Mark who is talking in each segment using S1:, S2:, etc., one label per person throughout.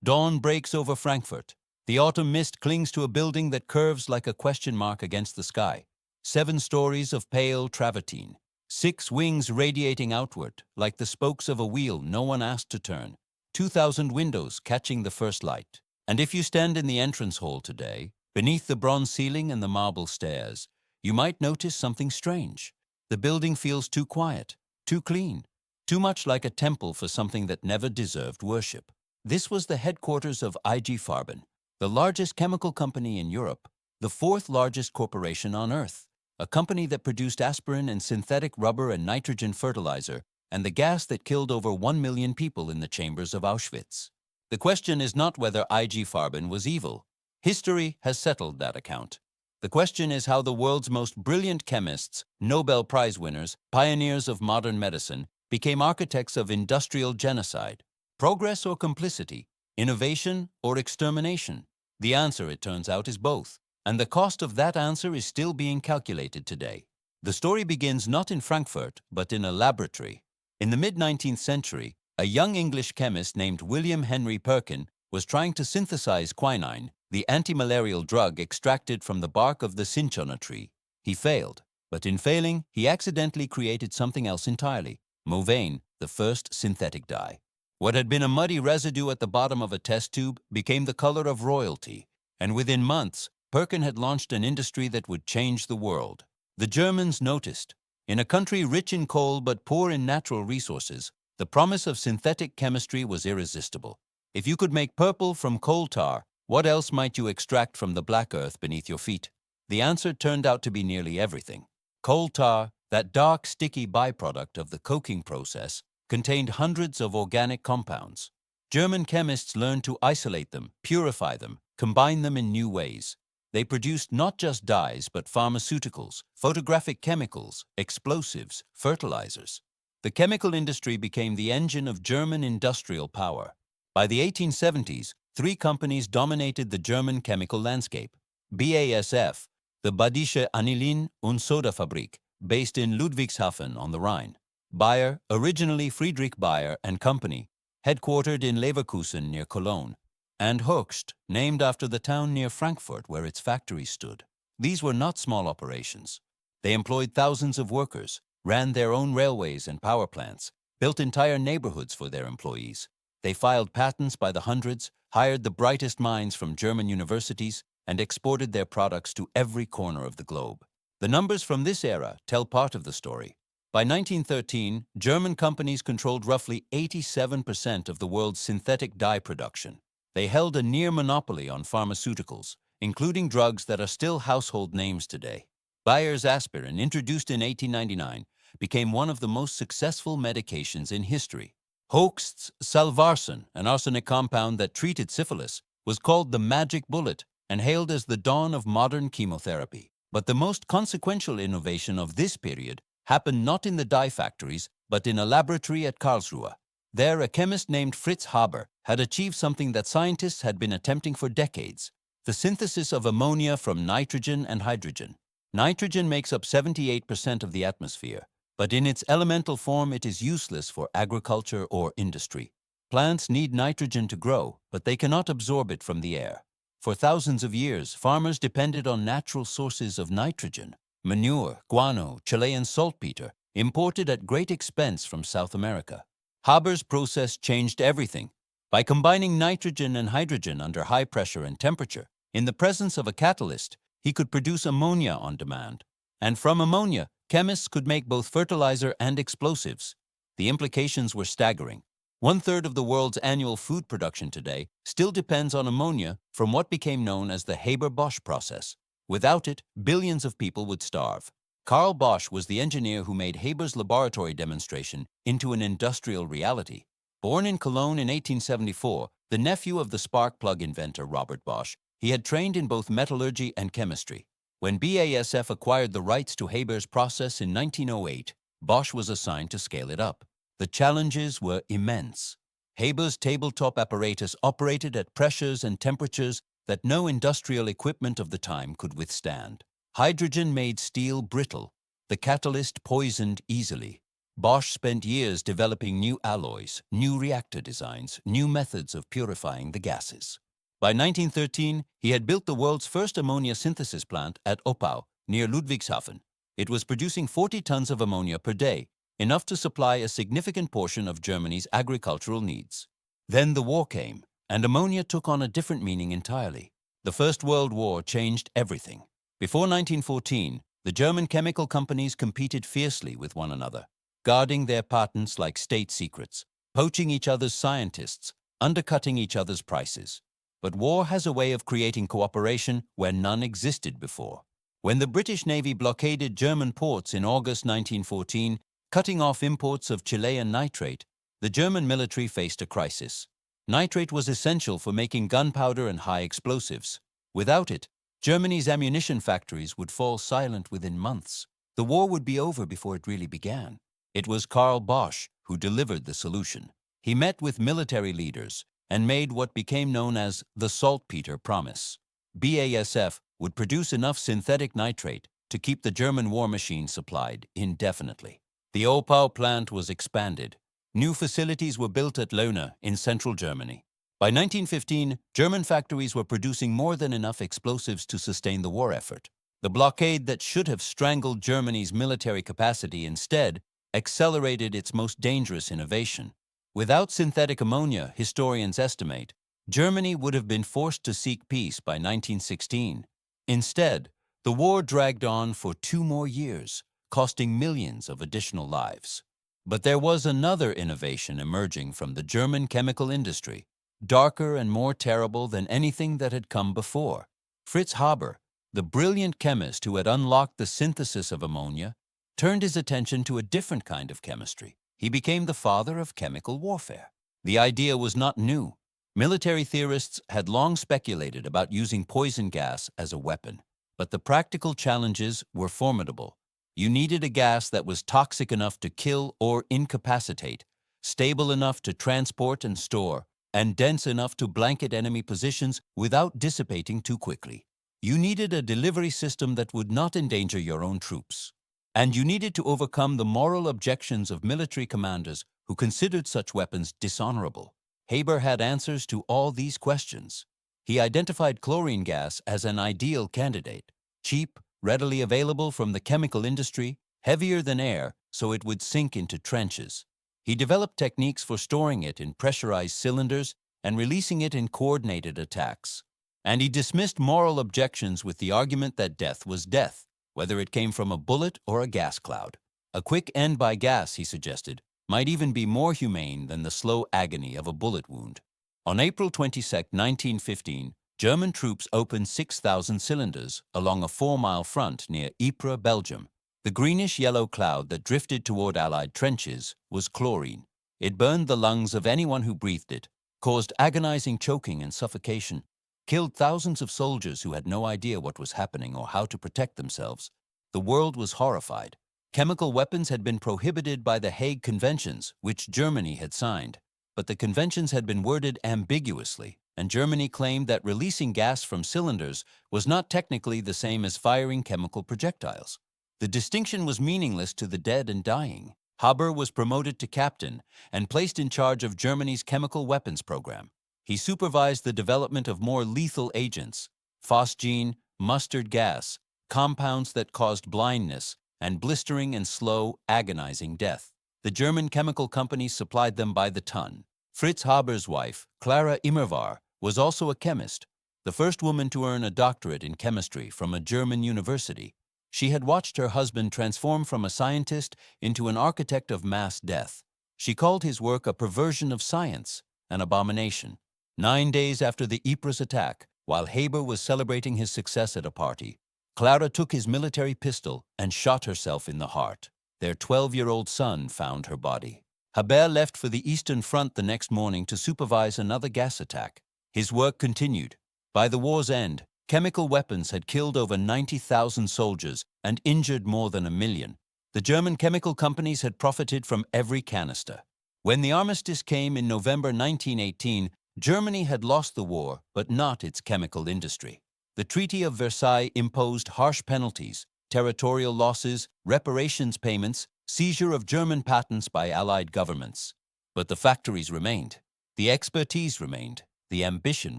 S1: Dawn breaks over Frankfurt. The autumn mist clings to a building that curves like a question mark against the sky. 7 stories of pale travertine. 6 wings radiating outward, like the spokes of a wheel no one asked to turn. 2,000 windows catching the first light. And if you stand in the entrance hall today, beneath the bronze ceiling and the marble stairs, you might notice something strange. The building feels too quiet, too clean, too much like a temple for something that never deserved worship. This was the headquarters of IG Farben, the largest chemical company in Europe, the 4th largest corporation on Earth, a company that produced aspirin and synthetic rubber and nitrogen fertilizer, and the gas that killed over 1 million people in the chambers of Auschwitz. The question is not whether IG Farben was evil. History has settled that account. The question is how the world's most brilliant chemists, Nobel Prize winners, pioneers of modern medicine, became architects of industrial genocide. Progress or complicity? Innovation or extermination? The answer, it turns out, is both, and the cost of that answer is still being calculated today. The story begins not in Frankfurt, but in a laboratory. In the mid-19th century, a young English chemist named William Henry Perkin was trying to synthesize quinine, the anti-malarial drug extracted from the bark of the cinchona tree. He failed, but in failing, he accidentally created something else entirely, Movane, the first synthetic dye. What had been a muddy residue at the bottom of a test tube became the color of royalty, and within months, Perkin had launched an industry that would change the world. The Germans noticed. In a country rich in coal but poor in natural resources, the promise of synthetic chemistry was irresistible. If you could make purple from coal tar, what else might you extract from the black earth beneath your feet? The answer turned out to be nearly everything. Coal tar, that dark, sticky byproduct of the coking process, contained hundreds of organic compounds. German chemists learned to isolate them, purify them, combine them in new ways. They produced not just dyes, but pharmaceuticals, photographic chemicals, explosives, fertilizers. The chemical industry became the engine of German industrial power. By the 1870s, 3 companies dominated the German chemical landscape. BASF, the Badische Anilin- und Soda-Fabrik, based in Ludwigshafen on the Rhine. Bayer, originally Friedrich Bayer and Company, headquartered in Leverkusen near Cologne. And Hoechst, named after the town near Frankfurt where its factories stood. These were not small operations. They employed thousands of workers, ran their own railways and power plants, built entire neighborhoods for their employees. They filed patents by the hundreds, hired the brightest minds from German universities, and exported their products to every corner of the globe. The numbers from this era tell part of the story. By 1913, German companies controlled roughly 87% of the world's synthetic dye production. They held a near monopoly on pharmaceuticals, including drugs that are still household names today. Bayer's aspirin, introduced in 1899, became one of the most successful medications in history. Hoechst's salvarsan, an arsenic compound that treated syphilis, was called the magic bullet and hailed as the dawn of modern chemotherapy. But the most consequential innovation of this period happened not in the dye factories, but in a laboratory at Karlsruhe. There, a chemist named Fritz Haber had achieved something that scientists had been attempting for decades: the synthesis of ammonia from nitrogen and hydrogen. Nitrogen makes up 78% of the atmosphere, but in its elemental form it is useless for agriculture or industry. Plants need nitrogen to grow, but they cannot absorb it from the air. For thousands of years, farmers depended on natural sources of nitrogen: manure, guano, Chilean saltpeter, imported at great expense from South America. Haber's process changed everything. By combining nitrogen and hydrogen under high pressure and temperature, in the presence of a catalyst, he could produce ammonia on demand. And from ammonia, chemists could make both fertilizer and explosives. The implications were staggering. 1/3 of the world's annual food production today still depends on ammonia from what became known as the Haber-Bosch process. Without it, billions of people would starve. Carl Bosch was the engineer who made Haber's laboratory demonstration into an industrial reality. Born in Cologne in 1874, the nephew of the spark plug inventor Robert Bosch, he had trained in both metallurgy and chemistry. When BASF acquired the rights to Haber's process in 1908, Bosch was assigned to scale it up. The challenges were immense. Haber's tabletop apparatus operated at pressures and temperatures that no industrial equipment of the time could withstand. Hydrogen made steel brittle. The catalyst poisoned easily. Bosch spent years developing new alloys, new reactor designs, new methods of purifying the gases. By 1913, he had built the world's first ammonia synthesis plant at Oppau, near Ludwigshafen. It was producing 40 tons of ammonia per day, enough to supply a significant portion of Germany's agricultural needs. Then the war came, and ammonia took on a different meaning entirely. The First World War changed everything. Before 1914, the German chemical companies competed fiercely with one another, guarding their patents like state secrets, poaching each other's scientists, undercutting each other's prices. But war has a way of creating cooperation where none existed before. When the British Navy blockaded German ports in August 1914, cutting off imports of Chilean nitrate, the German military faced a crisis. Nitrate was essential for making gunpowder and high explosives. Without it, Germany's ammunition factories would fall silent within months. The war would be over before it really began. It was Karl Bosch who delivered the solution. He met with military leaders and made what became known as the Saltpeter Promise. BASF would produce enough synthetic nitrate to keep the German war machine supplied indefinitely. The Oppau plant was expanded. New facilities were built at Leuna in central Germany. By 1915, German factories were producing more than enough explosives to sustain the war effort. The blockade that should have strangled Germany's military capacity instead accelerated its most dangerous innovation. Without synthetic ammonia, historians estimate, Germany would have been forced to seek peace by 1916. Instead, the war dragged on for 2 more years, costing millions of additional lives. But there was another innovation emerging from the German chemical industry, darker and more terrible than anything that had come before. Fritz Haber, the brilliant chemist who had unlocked the synthesis of ammonia, turned his attention to a different kind of chemistry. He became the father of chemical warfare. The idea was not new. Military theorists had long speculated about using poison gas as a weapon, but the practical challenges were formidable. You needed a gas that was toxic enough to kill or incapacitate, stable enough to transport and store, and dense enough to blanket enemy positions without dissipating too quickly. You needed a delivery system that would not endanger your own troops. And you needed to overcome the moral objections of military commanders who considered such weapons dishonorable. Haber had answers to all these questions. He identified chlorine gas as an ideal candidate. Cheap, readily available from the chemical industry, heavier than air, so it would sink into trenches. He developed techniques for storing it in pressurized cylinders and releasing it in coordinated attacks. And he dismissed moral objections with the argument that death was death, whether it came from a bullet or a gas cloud. A quick end by gas, he suggested, might even be more humane than the slow agony of a bullet wound. On April 22, 1915, German troops opened 6,000 cylinders along a 4-mile front near Ypres, Belgium. The greenish-yellow cloud that drifted toward Allied trenches was chlorine. It burned the lungs of anyone who breathed it, caused agonizing choking and suffocation, killed thousands of soldiers who had no idea what was happening or how to protect themselves. The world was horrified. Chemical weapons had been prohibited by the Hague Conventions, which Germany had signed. But the conventions had been worded ambiguously, and Germany claimed that releasing gas from cylinders was not technically the same as firing chemical projectiles. The distinction was meaningless to the dead and dying. Haber was promoted to captain and placed in charge of Germany's chemical weapons program. He supervised the development of more lethal agents, phosgene, mustard gas, compounds that caused blindness, and blistering and slow, agonizing death. The German chemical companies supplied them by the ton. Fritz Haber's wife, Clara Immerwahr, was also a chemist, the first woman to earn a doctorate in chemistry from a German university. She had watched her husband transform from a scientist into an architect of mass death. She called his work a perversion of science, an abomination. 9 days after the Ypres attack, while Haber was celebrating his success at a party, Clara took his military pistol and shot herself in the heart. Their 12-year-old son found her body. Haber left for the Eastern Front the next morning to supervise another gas attack. His work continued. By the war's end, chemical weapons had killed over 90,000 soldiers and injured more than 1 million. The German chemical companies had profited from every canister. When the armistice came in November 1918, Germany had lost the war, but not its chemical industry. The Treaty of Versailles imposed harsh penalties, territorial losses, reparations payments, seizure of German patents by Allied governments. But the factories remained. The expertise remained. The ambition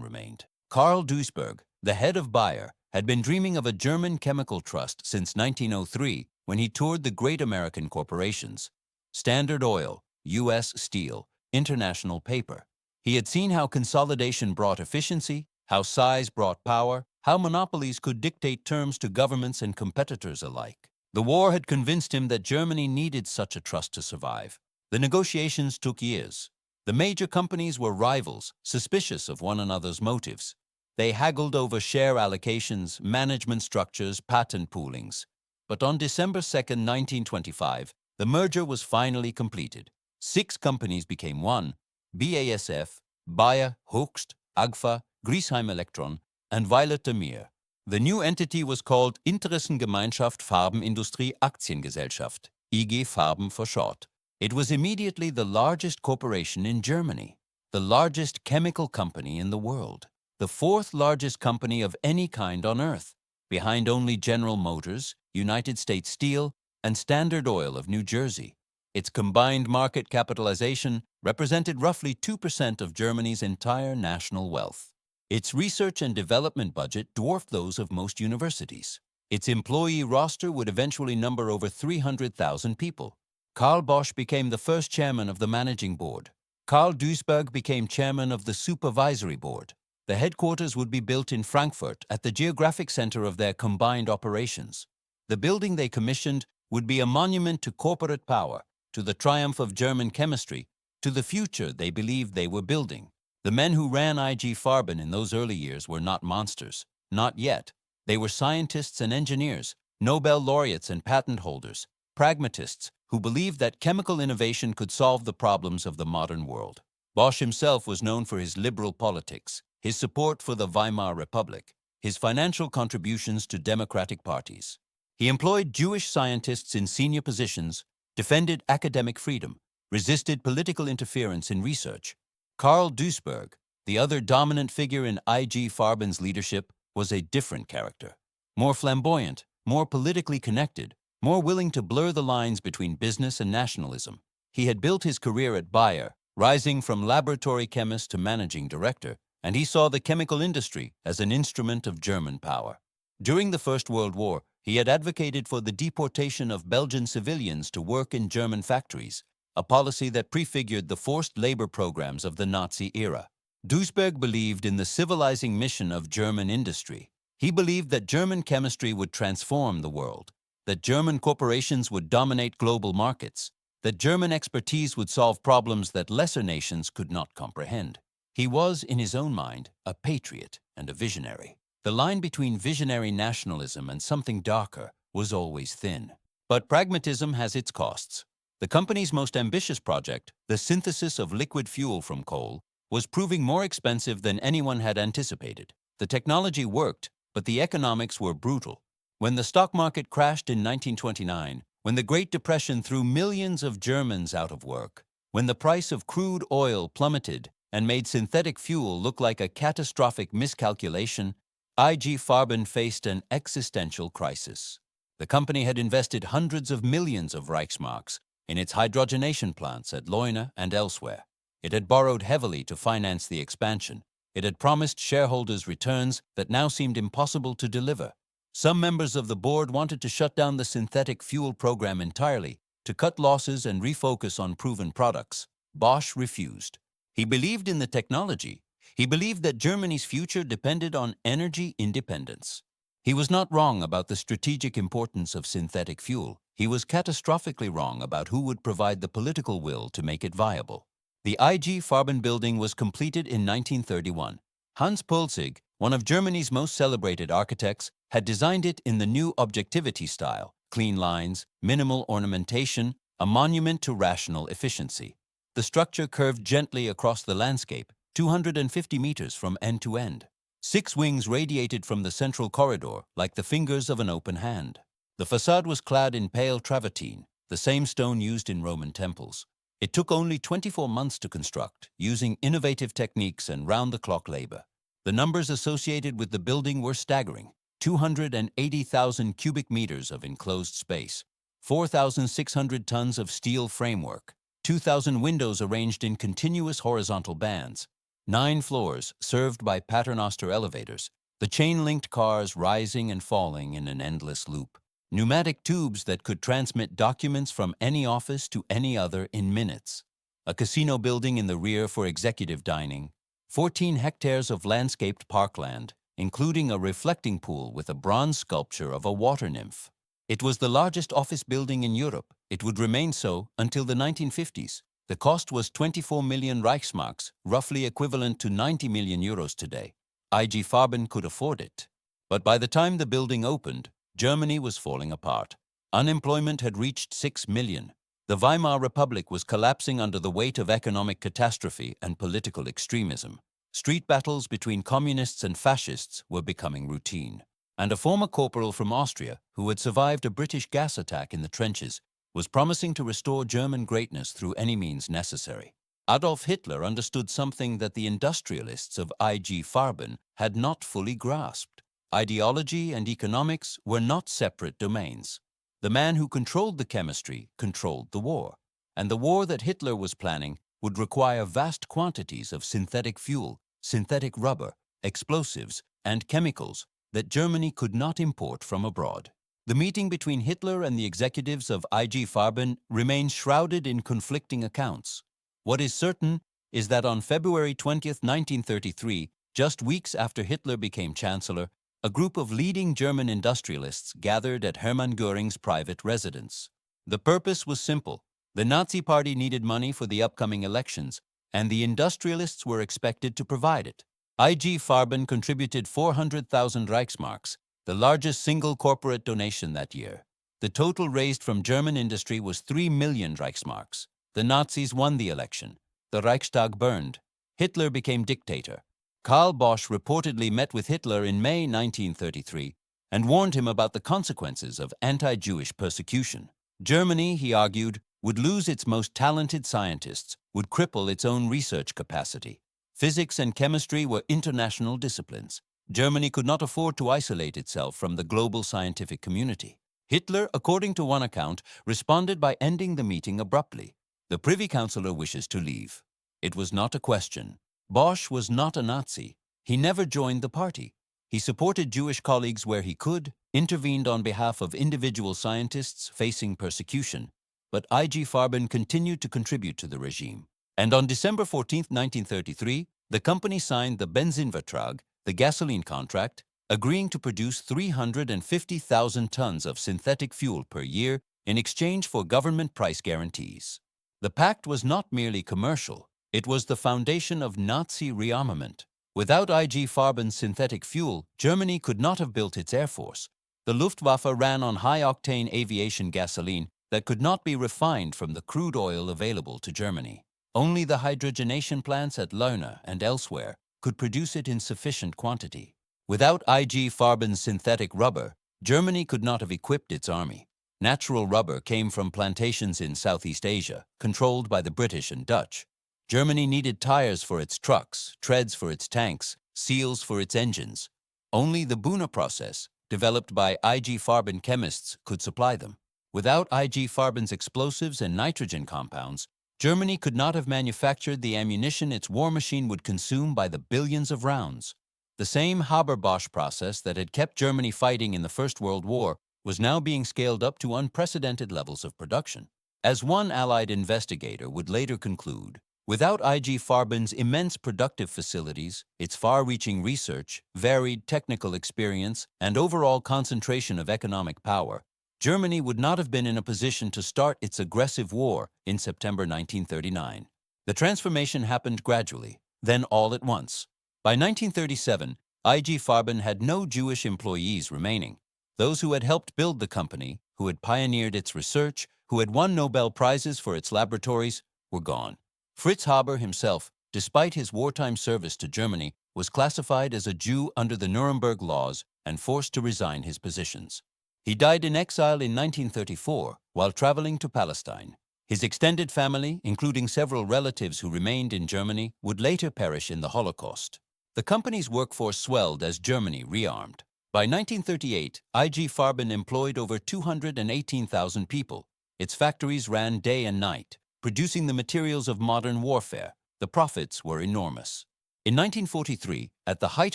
S1: remained. Karl Duisberg, the head of Bayer, had been dreaming of a German chemical trust since 1903 when he toured the great American corporations. Standard Oil, U.S. Steel, International Paper. He had seen how consolidation brought efficiency, how size brought power, how monopolies could dictate terms to governments and competitors alike. The war had convinced him that Germany needed such a trust to survive. The negotiations took years. The major companies were rivals, suspicious of one another's motives. They haggled over share allocations, management structures, patent poolings. But on December 2, 1925, the merger was finally completed. 6 companies became one: BASF, Bayer, Hoechst, Agfa, Griesheim Elektron, and Weiler de Meer. The new entity was called Interessengemeinschaft Farbenindustrie Aktiengesellschaft, IG Farben for short. It was immediately the largest corporation in Germany, the largest chemical company in the world, the 4th largest company of any kind on earth, behind only General Motors, United States Steel, and Standard Oil of New Jersey. Its combined market capitalization represented roughly 2% of Germany's entire national wealth. Its research and development budget dwarfed those of most universities. Its employee roster would eventually number over 300,000 people. Karl Bosch became the first chairman of the managing board. Karl Duisberg became chairman of the supervisory board. The headquarters would be built in Frankfurt at the geographic center of their combined operations. The building they commissioned would be a monument to corporate power, to the triumph of German chemistry, to the future they believed they were building. The men who ran IG Farben in those early years were not monsters. Not yet. They were scientists and engineers, Nobel laureates and patent holders, pragmatists who believed that chemical innovation could solve the problems of the modern world. Bosch himself was known for his liberal politics, his support for the Weimar Republic, his financial contributions to democratic parties. He employed Jewish scientists in senior positions, defended academic freedom, resisted political interference in research. Karl Duisberg, the other dominant figure in IG Farben's leadership, was a different character. More flamboyant, more politically connected, more willing to blur the lines between business and nationalism. He had built his career at Bayer, rising from laboratory chemist to managing director, and he saw the chemical industry as an instrument of German power. During the First World War, he had advocated for the deportation of Belgian civilians to work in German factories, a policy that prefigured the forced labor programs of the Nazi era. Duisberg believed in the civilizing mission of German industry. He believed that German chemistry would transform the world, that German corporations would dominate global markets, that German expertise would solve problems that lesser nations could not comprehend. He was, in his own mind, a patriot and a visionary. The line between visionary nationalism and something darker was always thin. But pragmatism has its costs. The company's most ambitious project, the synthesis of liquid fuel from coal, was proving more expensive than anyone had anticipated. The technology worked, but the economics were brutal. When the stock market crashed in 1929, when the Great Depression threw millions of Germans out of work, when the price of crude oil plummeted and made synthetic fuel look like a catastrophic miscalculation, IG Farben faced an existential crisis. The company had invested hundreds of millions of Reichsmarks in its hydrogenation plants at Leuna and elsewhere. It had borrowed heavily to finance the expansion. It had promised shareholders returns that now seemed impossible to deliver. Some members of the board wanted to shut down the synthetic fuel program entirely, to cut losses and refocus on proven products. Bosch refused. He believed in the technology. He believed that Germany's future depended on energy independence. He was not wrong about the strategic importance of synthetic fuel. He was catastrophically wrong about who would provide the political will to make it viable. The IG Farben building was completed in 1931. Hans Pulzig, one of Germany's most celebrated architects, had designed it in the new objectivity style: clean lines, minimal ornamentation, a monument to rational efficiency. The structure curved gently across the landscape, 250 meters from end to end. 6 wings radiated from the central corridor like the fingers of an open hand. The facade was clad in pale travertine, the same stone used in Roman temples. It took only 24 months to construct, using innovative techniques and round-the-clock labor. The numbers associated with the building were staggering: 280,000 cubic meters of enclosed space, 4,600 tons of steel framework, 2,000 windows arranged in continuous horizontal bands, 9 floors served by paternoster elevators, the chain-linked cars rising and falling in an endless loop, pneumatic tubes that could transmit documents from any office to any other in minutes, a casino building in the rear for executive dining, 14 hectares of landscaped parkland, including a reflecting pool with a bronze sculpture of a water nymph. It was the largest office building in Europe. It would remain so until the 1950s. The cost was 24 million Reichsmarks, roughly equivalent to 90 million euros today. IG Farben could afford it. But by the time the building opened, Germany was falling apart. Unemployment had reached 6 million. The Weimar Republic was collapsing under the weight of economic catastrophe and political extremism. Street battles between communists and fascists were becoming routine. And a former corporal from Austria, who had survived a British gas attack in the trenches, was promising to restore German greatness through any means necessary. Adolf Hitler understood something that the industrialists of IG Farben had not fully grasped. Ideology and economics were not separate domains. The man who controlled the chemistry controlled the war, and the war that Hitler was planning would require vast quantities of synthetic fuel, synthetic rubber, explosives, and chemicals that Germany could not import from abroad. The meeting between Hitler and the executives of IG Farben remains shrouded in conflicting accounts. What is certain is that on February 20, 1933, just weeks after Hitler became Chancellor, a group of leading German industrialists gathered at Hermann Göring's private residence. The purpose was simple. The Nazi Party needed money for the upcoming elections, and the industrialists were expected to provide it. IG Farben contributed 400,000 Reichsmarks, the largest single corporate donation that year. The total raised from German industry was 3 million Reichsmarks. The Nazis won the election. The Reichstag burned. Hitler became dictator. Karl Bosch reportedly met with Hitler in May 1933 and warned him about the consequences of anti-Jewish persecution. Germany, he argued, would lose its most talented scientists, would cripple its own research capacity. Physics and chemistry were international disciplines. Germany could not afford to isolate itself from the global scientific community. Hitler, according to one account, responded by ending the meeting abruptly. The Privy Councillor wishes to leave. It was not a question. Bosch was not a Nazi. He never joined the party. He supported Jewish colleagues where he could, intervened on behalf of individual scientists facing persecution. But IG Farben continued to contribute to the regime. And on December 14, 1933, the company signed the Benzinvertrag, the gasoline contract, agreeing to produce 350,000 tons of synthetic fuel per year in exchange for government price guarantees. The pact was not merely commercial, it was the foundation of Nazi rearmament. Without IG Farben's synthetic fuel, Germany could not have built its air force. The Luftwaffe ran on high-octane aviation gasoline that could not be refined from the crude oil available to Germany. Only the hydrogenation plants at Leuna and elsewhere could produce it in sufficient quantity. Without IG Farben's synthetic rubber, Germany could not have equipped its army. Natural rubber came from plantations in Southeast Asia, controlled by the British and Dutch. Germany needed tires for its trucks, treads for its tanks, seals for its engines. Only the Buna process, developed by IG Farben chemists, could supply them. Without IG Farben's explosives and nitrogen compounds, Germany could not have manufactured the ammunition its war machine would consume by the billions of rounds. The same Haber-Bosch process that had kept Germany fighting in the First World War was now being scaled up to unprecedented levels of production. As one Allied investigator would later conclude, without IG Farben's immense productive facilities, its far-reaching research, varied technical experience, and overall concentration of economic power, Germany would not have been in a position to start its aggressive war in September 1939. The transformation happened gradually, then all at once. By 1937, IG Farben had no Jewish employees remaining. Those who had helped build the company, who had pioneered its research, who had won Nobel Prizes for its laboratories, were gone. Fritz Haber himself, despite his wartime service to Germany, was classified as a Jew under the Nuremberg laws and forced to resign his positions. He died in exile in 1934 while traveling to Palestine. His extended family, including several relatives who remained in Germany, would later perish in the Holocaust. The company's workforce swelled as Germany rearmed. By 1938, IG Farben employed over 218,000 people. Its factories ran day and night, producing the materials of modern warfare. The profits were enormous. In 1943, at the height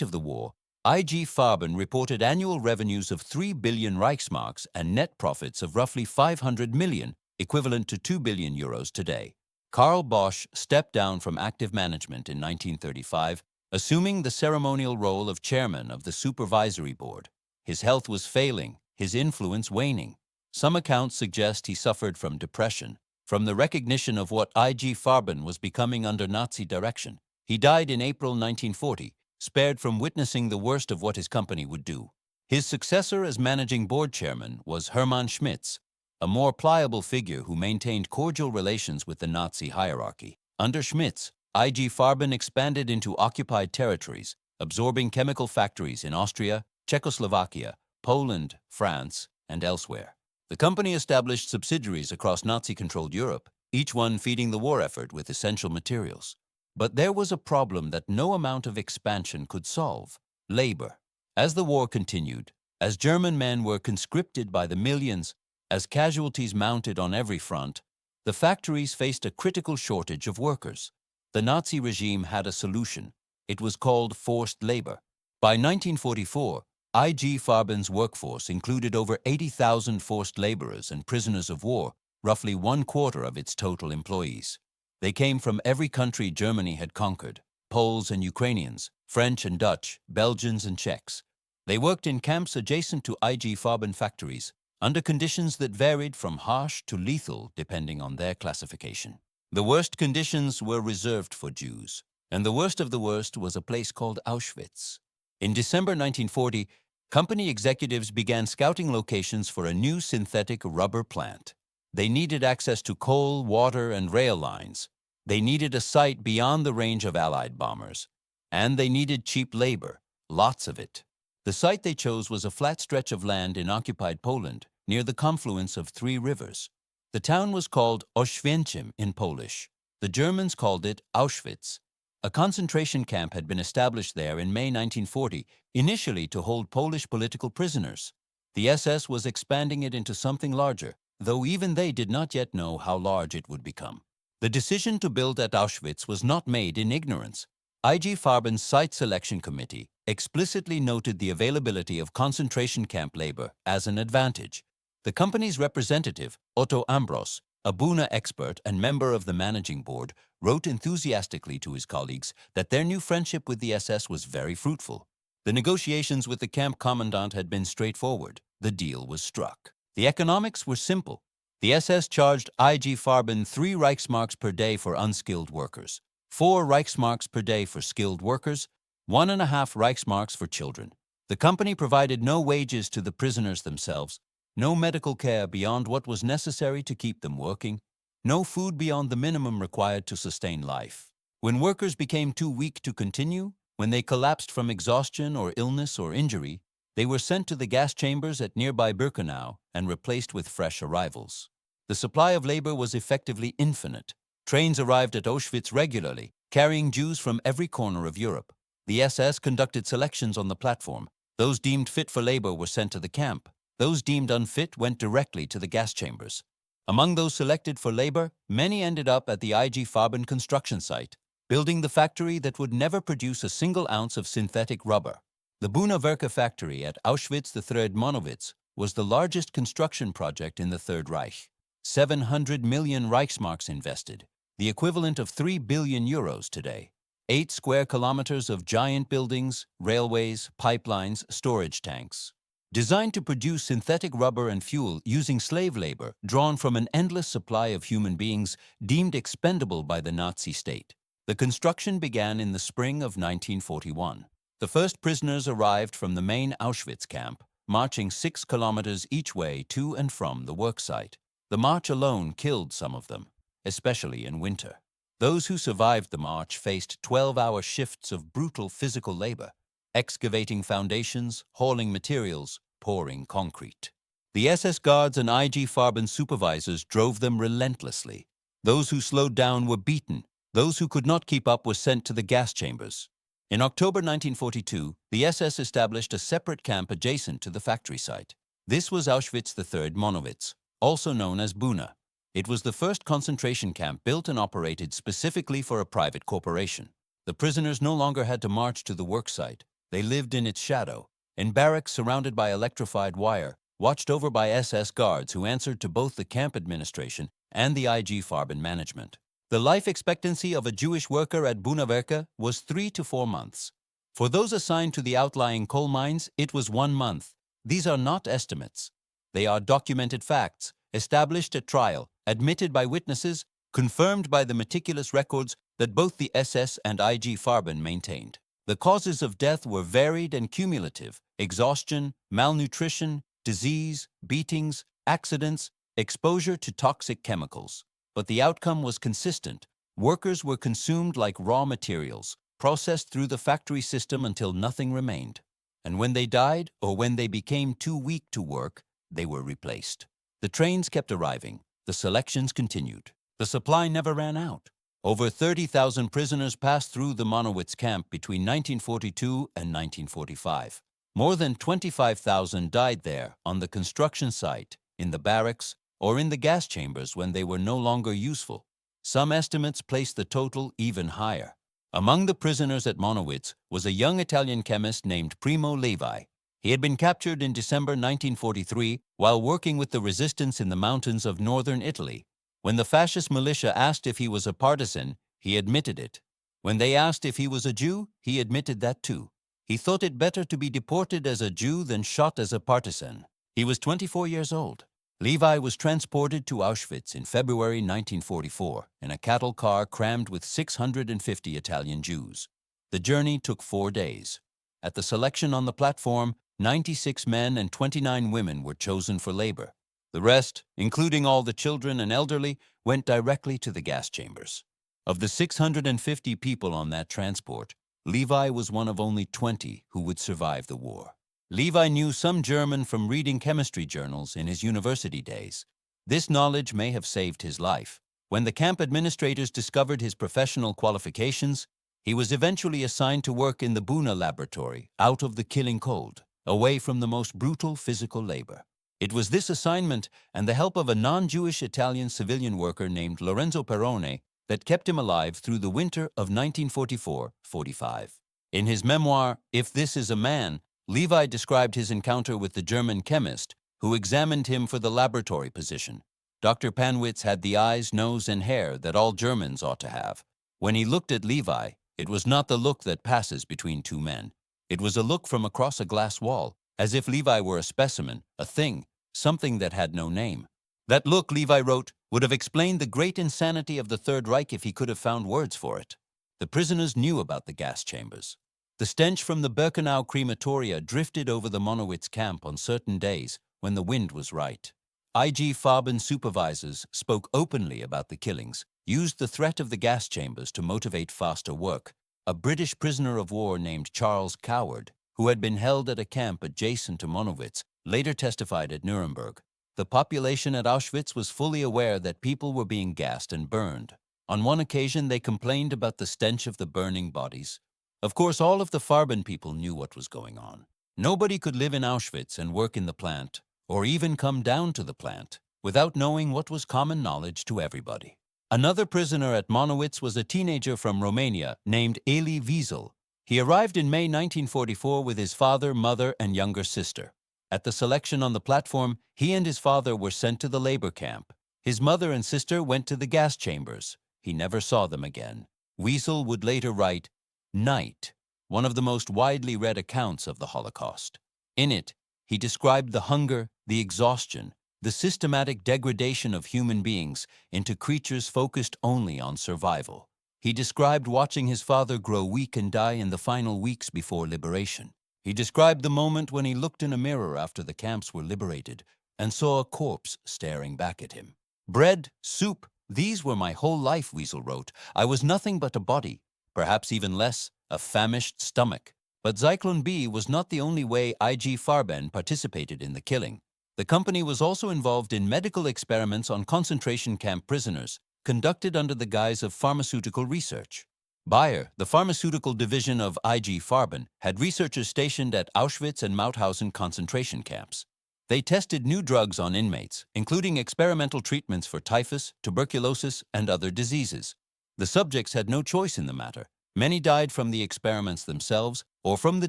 S1: of the war, IG Farben reported annual revenues of 3 billion Reichsmarks and net profits of roughly 500 million, equivalent to 2 billion euros today. Karl Bosch stepped down from active management in 1935, assuming the ceremonial role of chairman of the supervisory board. His health was failing, his influence waning. Some accounts suggest he suffered from depression, from the recognition of what IG Farben was becoming under Nazi direction. He died in April 1940, spared from witnessing the worst of what his company would do. His successor as managing board chairman was Hermann Schmitz, a more pliable figure who maintained cordial relations with the Nazi hierarchy. Under Schmitz, IG Farben expanded into occupied territories, absorbing chemical factories in Austria, Czechoslovakia, Poland, France, and elsewhere. The company established subsidiaries across Nazi-controlled Europe, each one feeding the war effort with essential materials. But there was a problem that no amount of expansion could solve: labor. As the war continued, as German men were conscripted by the millions, as casualties mounted on every front, the factories faced a critical shortage of workers. The Nazi regime had a solution. It was called forced labor. By 1944, IG Farben's workforce included over 80,000 forced laborers and prisoners of war, roughly 1/4 of its total employees. They came from every country Germany had conquered: Poles and Ukrainians, French and Dutch, Belgians and Czechs. They worked in camps adjacent to IG Farben factories, under conditions that varied from harsh to lethal depending on their classification. The worst conditions were reserved for Jews, and the worst of the worst was a place called Auschwitz. In December 1940, company executives began scouting locations for a new synthetic rubber plant. They needed access to coal, water, and rail lines. They needed a site beyond the range of Allied bombers. And they needed cheap labor, lots of it. The site they chose was a flat stretch of land in occupied Poland, near the confluence of 3 rivers. The town was called Oświęcim in Polish. The Germans called it Auschwitz. A concentration camp had been established there in May 1940, initially to hold Polish political prisoners. The SS was expanding it into something larger, though even they did not yet know how large it would become. The decision to build at Auschwitz was not made in ignorance. IG Farben's Site Selection Committee explicitly noted the availability of concentration camp labor as an advantage. The company's representative, Otto Ambros, a Buna expert and member of the managing board, wrote enthusiastically to his colleagues that their new friendship with the SS was very fruitful. The negotiations with the camp commandant had been straightforward. The deal was struck. The economics were simple. The SS charged IG Farben 3 Reichsmarks per day for unskilled workers, 4 Reichsmarks per day for skilled workers, 1.5 Reichsmarks for children. The company provided no wages to the prisoners themselves, no medical care beyond what was necessary to keep them working, no food beyond the minimum required to sustain life. When workers became too weak to continue, when they collapsed from exhaustion or illness or injury, they were sent to the gas chambers at nearby Birkenau and replaced with fresh arrivals. The supply of labor was effectively infinite. Trains arrived at Auschwitz regularly, carrying Jews from every corner of Europe. The SS conducted selections on the platform. Those deemed fit for labor were sent to the camp. Those deemed unfit went directly to the gas chambers. Among those selected for labor, many ended up at the IG Farben construction site, building the factory that would never produce a single ounce of synthetic rubber. The Buna Werke factory at Auschwitz III Monowitz was the largest construction project in the Third Reich. 700 million Reichsmarks invested, the equivalent of 3 billion euros today. 8 square kilometers of giant buildings, railways, pipelines, storage tanks. Designed to produce synthetic rubber and fuel using slave labor drawn from an endless supply of human beings deemed expendable by the Nazi state. The construction began in the spring of 1941. The first prisoners arrived from the main Auschwitz camp, marching 6 kilometers each way to and from the worksite. The march alone killed some of them, especially in winter. Those who survived the march faced 12-hour shifts of brutal physical labor, excavating foundations, hauling materials, pouring concrete. The SS guards and IG Farben supervisors drove them relentlessly. Those who slowed down were beaten. Those who could not keep up were sent to the gas chambers. In October 1942, the SS established a separate camp adjacent to the factory site. This was Auschwitz III Monowitz, also known as Buna. It was the first concentration camp built and operated specifically for a private corporation. The prisoners no longer had to march to the worksite. They lived in its shadow, in barracks surrounded by electrified wire, watched over by SS guards who answered to both the camp administration and the IG Farben management. The life expectancy of a Jewish worker at Bunawerke was 3 to 4 months. For those assigned to the outlying coal mines, it was 1 month. These are not estimates. They are documented facts, established at trial, admitted by witnesses, confirmed by the meticulous records that both the SS and IG Farben maintained. The causes of death were varied and cumulative: exhaustion, malnutrition, disease, beatings, accidents, exposure to toxic chemicals. But the outcome was consistent. Workers were consumed like raw materials, processed through the factory system until nothing remained. And when they died, or when they became too weak to work, they were replaced. The trains kept arriving. The selections continued. The supply never ran out. Over 30,000 prisoners passed through the Monowitz camp between 1942 and 1945. More than 25,000 died there, on the construction site, in the barracks, or in the gas chambers when they were no longer useful. Some estimates place the total even higher. Among the prisoners at Monowitz was a young Italian chemist named Primo Levi. He had been captured in December 1943 while working with the resistance in the mountains of northern Italy. When the fascist militia asked if he was a partisan, he admitted it. When they asked if he was a Jew, he admitted that too. He thought it better to be deported as a Jew than shot as a partisan. He was 24 years old. Levi was transported to Auschwitz in February 1944 in a cattle car crammed with 650 Italian Jews. The journey took 4 days. At the selection on the platform, 96 men and 29 women were chosen for labor. The rest, including all the children and elderly, went directly to the gas chambers. Of the 650 people on that transport, Levi was one of only 20 who would survive the war. Levi knew some German from reading chemistry journals in his university days. This knowledge may have saved his life. When the camp administrators discovered his professional qualifications, he was eventually assigned to work in the Buna laboratory, out of the killing cold, away from the most brutal physical labor. It was this assignment and the help of a non-Jewish Italian civilian worker named Lorenzo Perrone that kept him alive through the winter of 1944-45. In his memoir, If This Is a Man, Levi described his encounter with the German chemist who examined him for the laboratory position. Dr. Panwitz had the eyes, nose, and hair that all Germans ought to have. When he looked at Levi, it was not the look that passes between two men. It was a look from across a glass wall, as if Levi were a specimen, a thing, something that had no name. That look, Levi wrote, would have explained the great insanity of the Third Reich if he could have found words for it. The prisoners knew about the gas chambers. The stench from the Birkenau crematoria drifted over the Monowitz camp on certain days when the wind was right. IG Farben supervisors spoke openly about the killings, used the threat of the gas chambers to motivate faster work. A British prisoner of war named Charles Coward, who had been held at a camp adjacent to Monowitz, later testified at Nuremberg. The population at Auschwitz was fully aware that people were being gassed and burned. On one occasion, they complained about the stench of the burning bodies. Of course, all of the Farben people knew what was going on. Nobody could live in Auschwitz and work in the plant, or even come down to the plant, without knowing what was common knowledge to everybody. Another prisoner at Monowitz was a teenager from Romania named Elie Wiesel. He arrived in May 1944 with his father, mother, and younger sister. At the selection on the platform, he and his father were sent to the labor camp. His mother and sister went to the gas chambers. He never saw them again. Wiesel would later write, Night, one of the most widely read accounts of the Holocaust. In it, he described the hunger, the exhaustion, the systematic degradation of human beings into creatures focused only on survival. He described watching his father grow weak and die in the final weeks before liberation. He described the moment when he looked in a mirror after the camps were liberated and saw a corpse staring back at him. Bread, soup, these were my whole life, Wiesel wrote. I was nothing but a body, perhaps even less, a famished stomach. But Zyklon B was not the only way IG Farben participated in the killing. The company was also involved in medical experiments on concentration camp prisoners, conducted under the guise of pharmaceutical research. Bayer, the pharmaceutical division of IG Farben, had researchers stationed at Auschwitz and Mauthausen concentration camps. They tested new drugs on inmates, including experimental treatments for typhus, tuberculosis, and other diseases. The subjects had no choice in the matter. Many died from the experiments themselves or from the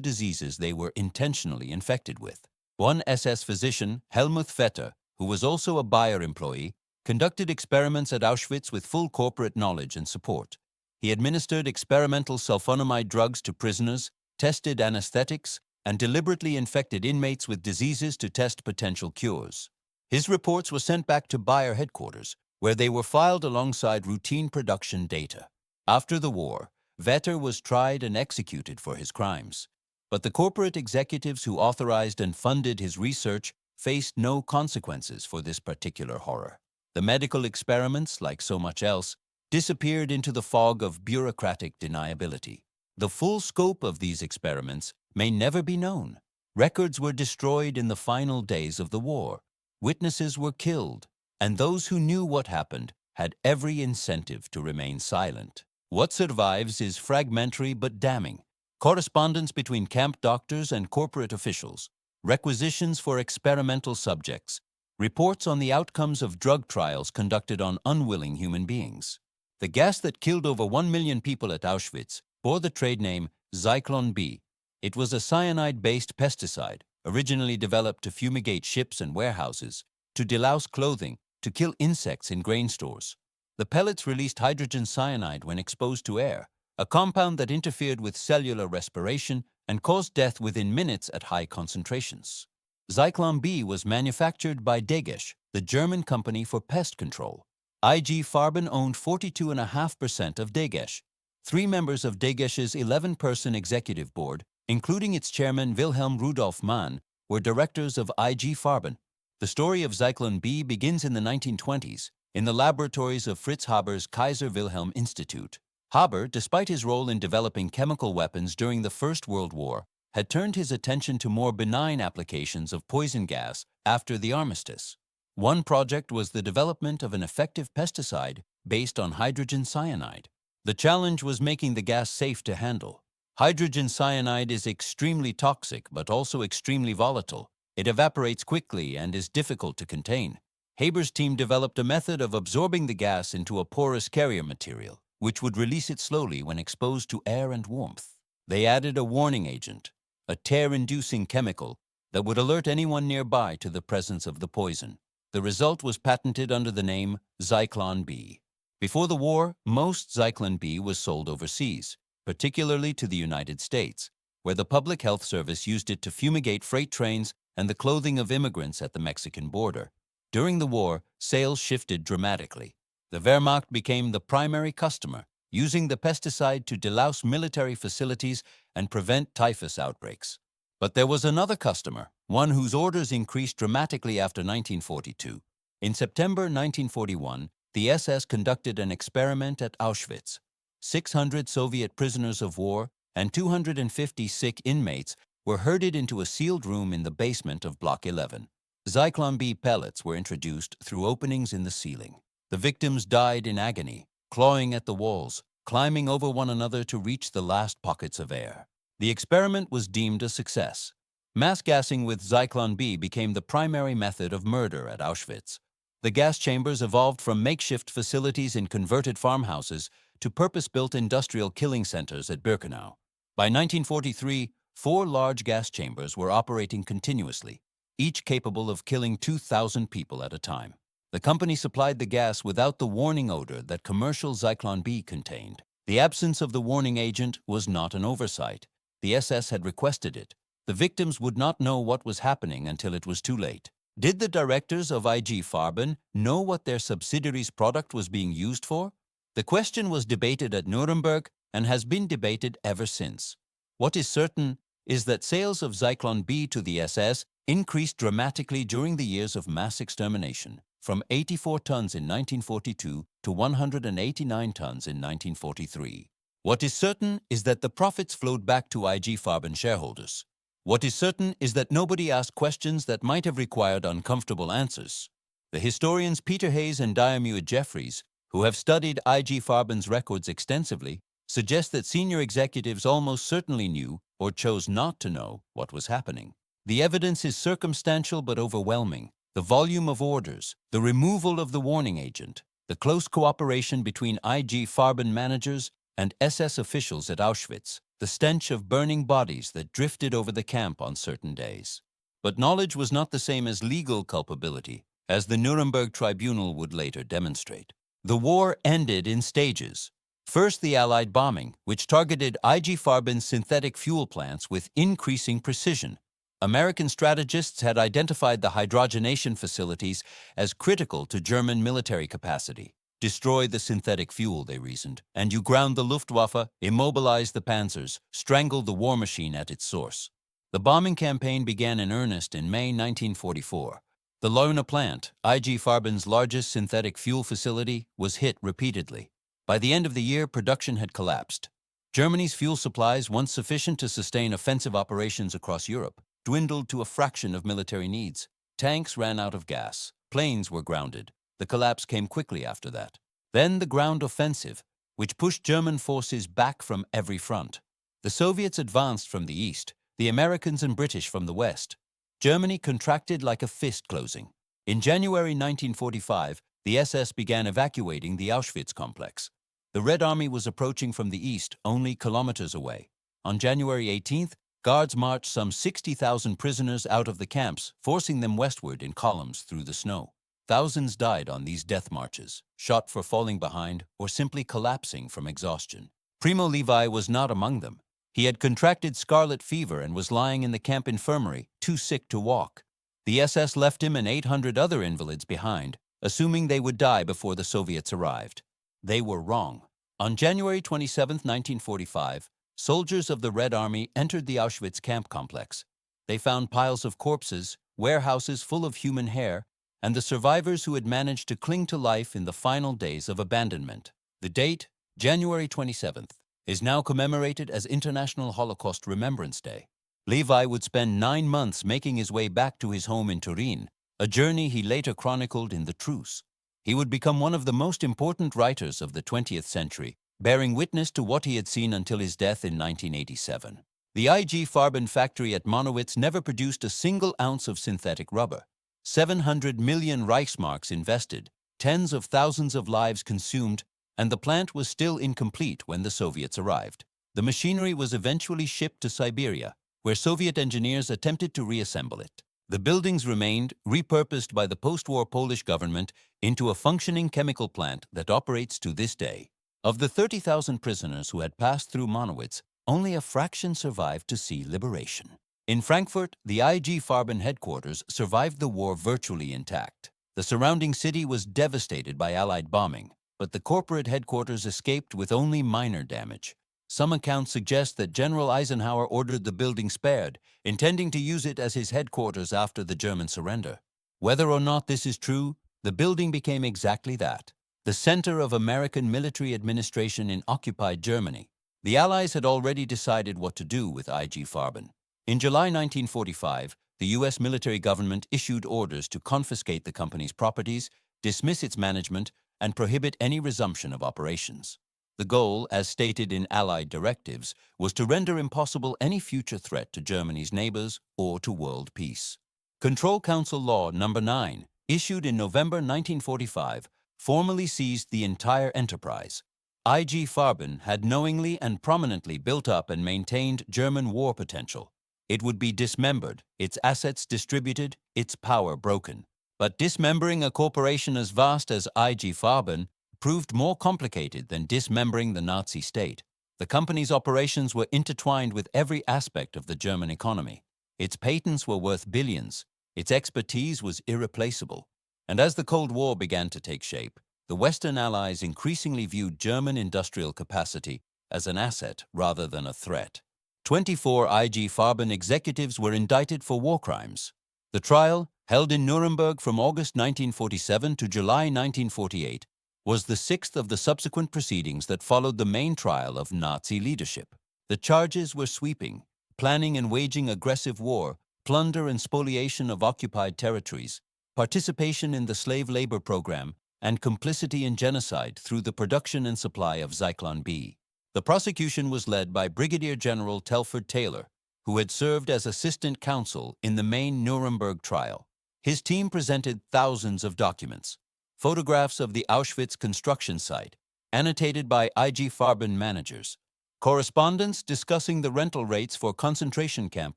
S1: diseases they were intentionally infected with. One SS physician, Helmut Vetter, who was also a Bayer employee, conducted experiments at Auschwitz with full corporate knowledge and support. He administered experimental sulfonamide drugs to prisoners, tested anesthetics, and deliberately infected inmates with diseases to test potential cures. His reports were sent back to Bayer headquarters, where they were filed alongside routine production data. After the war, Vetter was tried and executed for his crimes. But the corporate executives who authorized and funded his research faced no consequences for this particular horror. The medical experiments, like so much else, disappeared into the fog of bureaucratic deniability. The full scope of these experiments may never be known. Records were destroyed in the final days of the war. Witnesses were killed, and those who knew what happened had every incentive to remain silent. What survives is fragmentary but damning. Correspondence between camp doctors and corporate officials, requisitions for experimental subjects, reports on the outcomes of drug trials conducted on unwilling human beings. The gas that killed over 1 million people at Auschwitz bore the trade name Zyklon B. It was a cyanide-based pesticide, originally developed to fumigate ships and warehouses, to delouse clothing, to kill insects in grain stores. The pellets released hydrogen cyanide when exposed to air, a compound that interfered with cellular respiration and caused death within minutes at high concentrations. Zyklon B was manufactured by Degesch, the German company for pest control. IG Farben owned 42.5% of Degesch. 3 members of Degesch's 11-person executive board, including its chairman Wilhelm Rudolf Mann, were directors of IG Farben. The story of Zyklon B begins in the 1920s, in the laboratories of Fritz Haber's Kaiser Wilhelm Institute. Haber, despite his role in developing chemical weapons during the First World War, had turned his attention to more benign applications of poison gas after the armistice. One project was the development of an effective pesticide based on hydrogen cyanide. The challenge was making the gas safe to handle. Hydrogen cyanide is extremely toxic but also extremely volatile. It evaporates quickly and is difficult to contain. Haber's team developed a method of absorbing the gas into a porous carrier material, which would release it slowly when exposed to air and warmth. They added a warning agent, a tear-inducing chemical that would alert anyone nearby to the presence of the poison. The result was patented under the name Zyklon B. Before the war, most Zyklon B was sold overseas, particularly to the United States, where the Public Health Service used it to fumigate freight trains and the clothing of immigrants at the Mexican border. During the war, sales shifted dramatically. The Wehrmacht became the primary customer, using the pesticide to delouse military facilities and prevent typhus outbreaks. But there was another customer, one whose orders increased dramatically after 1942. In September 1941, the SS conducted an experiment at Auschwitz. 600 Soviet prisoners of war and 250 sick inmates were herded into a sealed room in the basement of Block 11. Zyklon B pellets were introduced through openings in the ceiling. The victims died in agony, clawing at the walls, climbing over one another to reach the last pockets of air. The experiment was deemed a success. Mass gassing with Zyklon B became the primary method of murder at Auschwitz. The gas chambers evolved from makeshift facilities in converted farmhouses to purpose-built industrial killing centers at Birkenau. By 1943, 4 large gas chambers were operating continuously, each capable of killing 2,000 people at a time. The company supplied the gas without the warning odor that commercial Zyklon B contained. The absence of the warning agent was not an oversight. The SS had requested it. The victims would not know what was happening until it was too late. Did the directors of IG Farben know what their subsidiary's product was being used for? The question was debated at Nuremberg and has been debated ever since. What is certain is that sales of Zyklon B to the SS increased dramatically during the years of mass extermination, from 84 tons in 1942 to 189 tons in 1943. What is certain is that the profits flowed back to IG Farben shareholders. What is certain is that nobody asked questions that might have required uncomfortable answers. The historians Peter Hayes and Diarmuid Jeffries, who have studied IG Farben's records extensively, suggests that senior executives almost certainly knew or chose not to know what was happening. The evidence is circumstantial but overwhelming. The volume of orders, the removal of the warning agent, the close cooperation between IG Farben managers and SS officials at Auschwitz, the stench of burning bodies that drifted over the camp on certain days. But knowledge was not the same as legal culpability, as the Nuremberg tribunal would later demonstrate. The war ended in stages. First, the Allied bombing, which targeted IG Farben's synthetic fuel plants with increasing precision. American strategists had identified the hydrogenation facilities as critical to German military capacity. Destroy the synthetic fuel, they reasoned, and you ground the Luftwaffe, immobilize the panzers, strangle the war machine at its source. The bombing campaign began in earnest in May 1944. The Leuna plant, IG Farben's largest synthetic fuel facility, was hit repeatedly. By the end of the year, production had collapsed. Germany's fuel supplies, once sufficient to sustain offensive operations across Europe, dwindled to a fraction of military needs. Tanks ran out of gas. Planes were grounded. The collapse came quickly after that. Then the ground offensive, which pushed German forces back from every front. The Soviets advanced from the east, the Americans and British from the west. Germany contracted like a fist closing. In January 1945, the SS began evacuating the Auschwitz complex. The Red Army was approaching from the east, only kilometers away. On January 18th, guards marched some 60,000 prisoners out of the camps, forcing them westward in columns through the snow. Thousands died on these death marches, shot for falling behind or simply collapsing from exhaustion. Primo Levi was not among them. He had contracted scarlet fever and was lying in the camp infirmary, too sick to walk. The SS left him and 800 other invalids behind, assuming they would die before the Soviets arrived. They were wrong. On January 27, 1945, soldiers of the Red Army entered the Auschwitz camp complex. They found piles of corpses, warehouses full of human hair, and the survivors who had managed to cling to life in the final days of abandonment. The date, January 27th, is now commemorated as International Holocaust Remembrance Day. Levi would spend 9 months making his way back to his home in Turin, a journey he later chronicled in The Truce. He would become one of the most important writers of the 20th century, bearing witness to what he had seen until his death in 1987. The IG Farben factory at Monowitz never produced a single ounce of synthetic rubber. 700 million Reichsmarks invested, tens of thousands of lives consumed, and the plant was still incomplete when the Soviets arrived. The machinery was eventually shipped to Siberia, where Soviet engineers attempted to reassemble it. The buildings remained, repurposed by the post-war Polish government into a functioning chemical plant that operates to this day. Of the 30,000 prisoners who had passed through Monowitz, only a fraction survived to see liberation. In Frankfurt, the IG Farben headquarters survived the war virtually intact. The surrounding city was devastated by Allied bombing, but the corporate headquarters escaped with only minor damage. Some accounts suggest that General Eisenhower ordered the building spared, intending to use it as his headquarters after the German surrender. Whether or not this is true, the building became exactly that, the center of American military administration in occupied Germany. The Allies had already decided what to do with IG Farben. In July 1945, the U.S. military government issued orders to confiscate the company's properties, dismiss its management, and prohibit any resumption of operations. The goal, as stated in Allied directives, was to render impossible any future threat to Germany's neighbors or to world peace. Control Council Law No. 9, issued in November 1945, formally seized the entire enterprise. IG Farben had knowingly and prominently built up and maintained German war potential. It would be dismembered, its assets distributed, its power broken. But dismembering a corporation as vast as IG Farben proved more complicated than dismembering the Nazi state. The company's operations were intertwined with every aspect of the German economy. Its patents were worth billions. Its expertise was irreplaceable. And as the Cold War began to take shape, the Western Allies increasingly viewed German industrial capacity as an asset rather than a threat. 24 IG Farben executives were indicted for war crimes. The trial, held in Nuremberg from August 1947 to July 1948, was the sixth of the subsequent proceedings that followed the main trial of Nazi leadership. The charges were sweeping: planning and waging aggressive war, plunder and spoliation of occupied territories, participation in the slave labor program, and complicity in genocide through the production and supply of Zyklon B. The prosecution was led by Brigadier General Telford Taylor, who had served as assistant counsel in the main Nuremberg trial. His team presented thousands of documents, photographs of the Auschwitz construction site, annotated by IG Farben managers, correspondence discussing the rental rates for concentration camp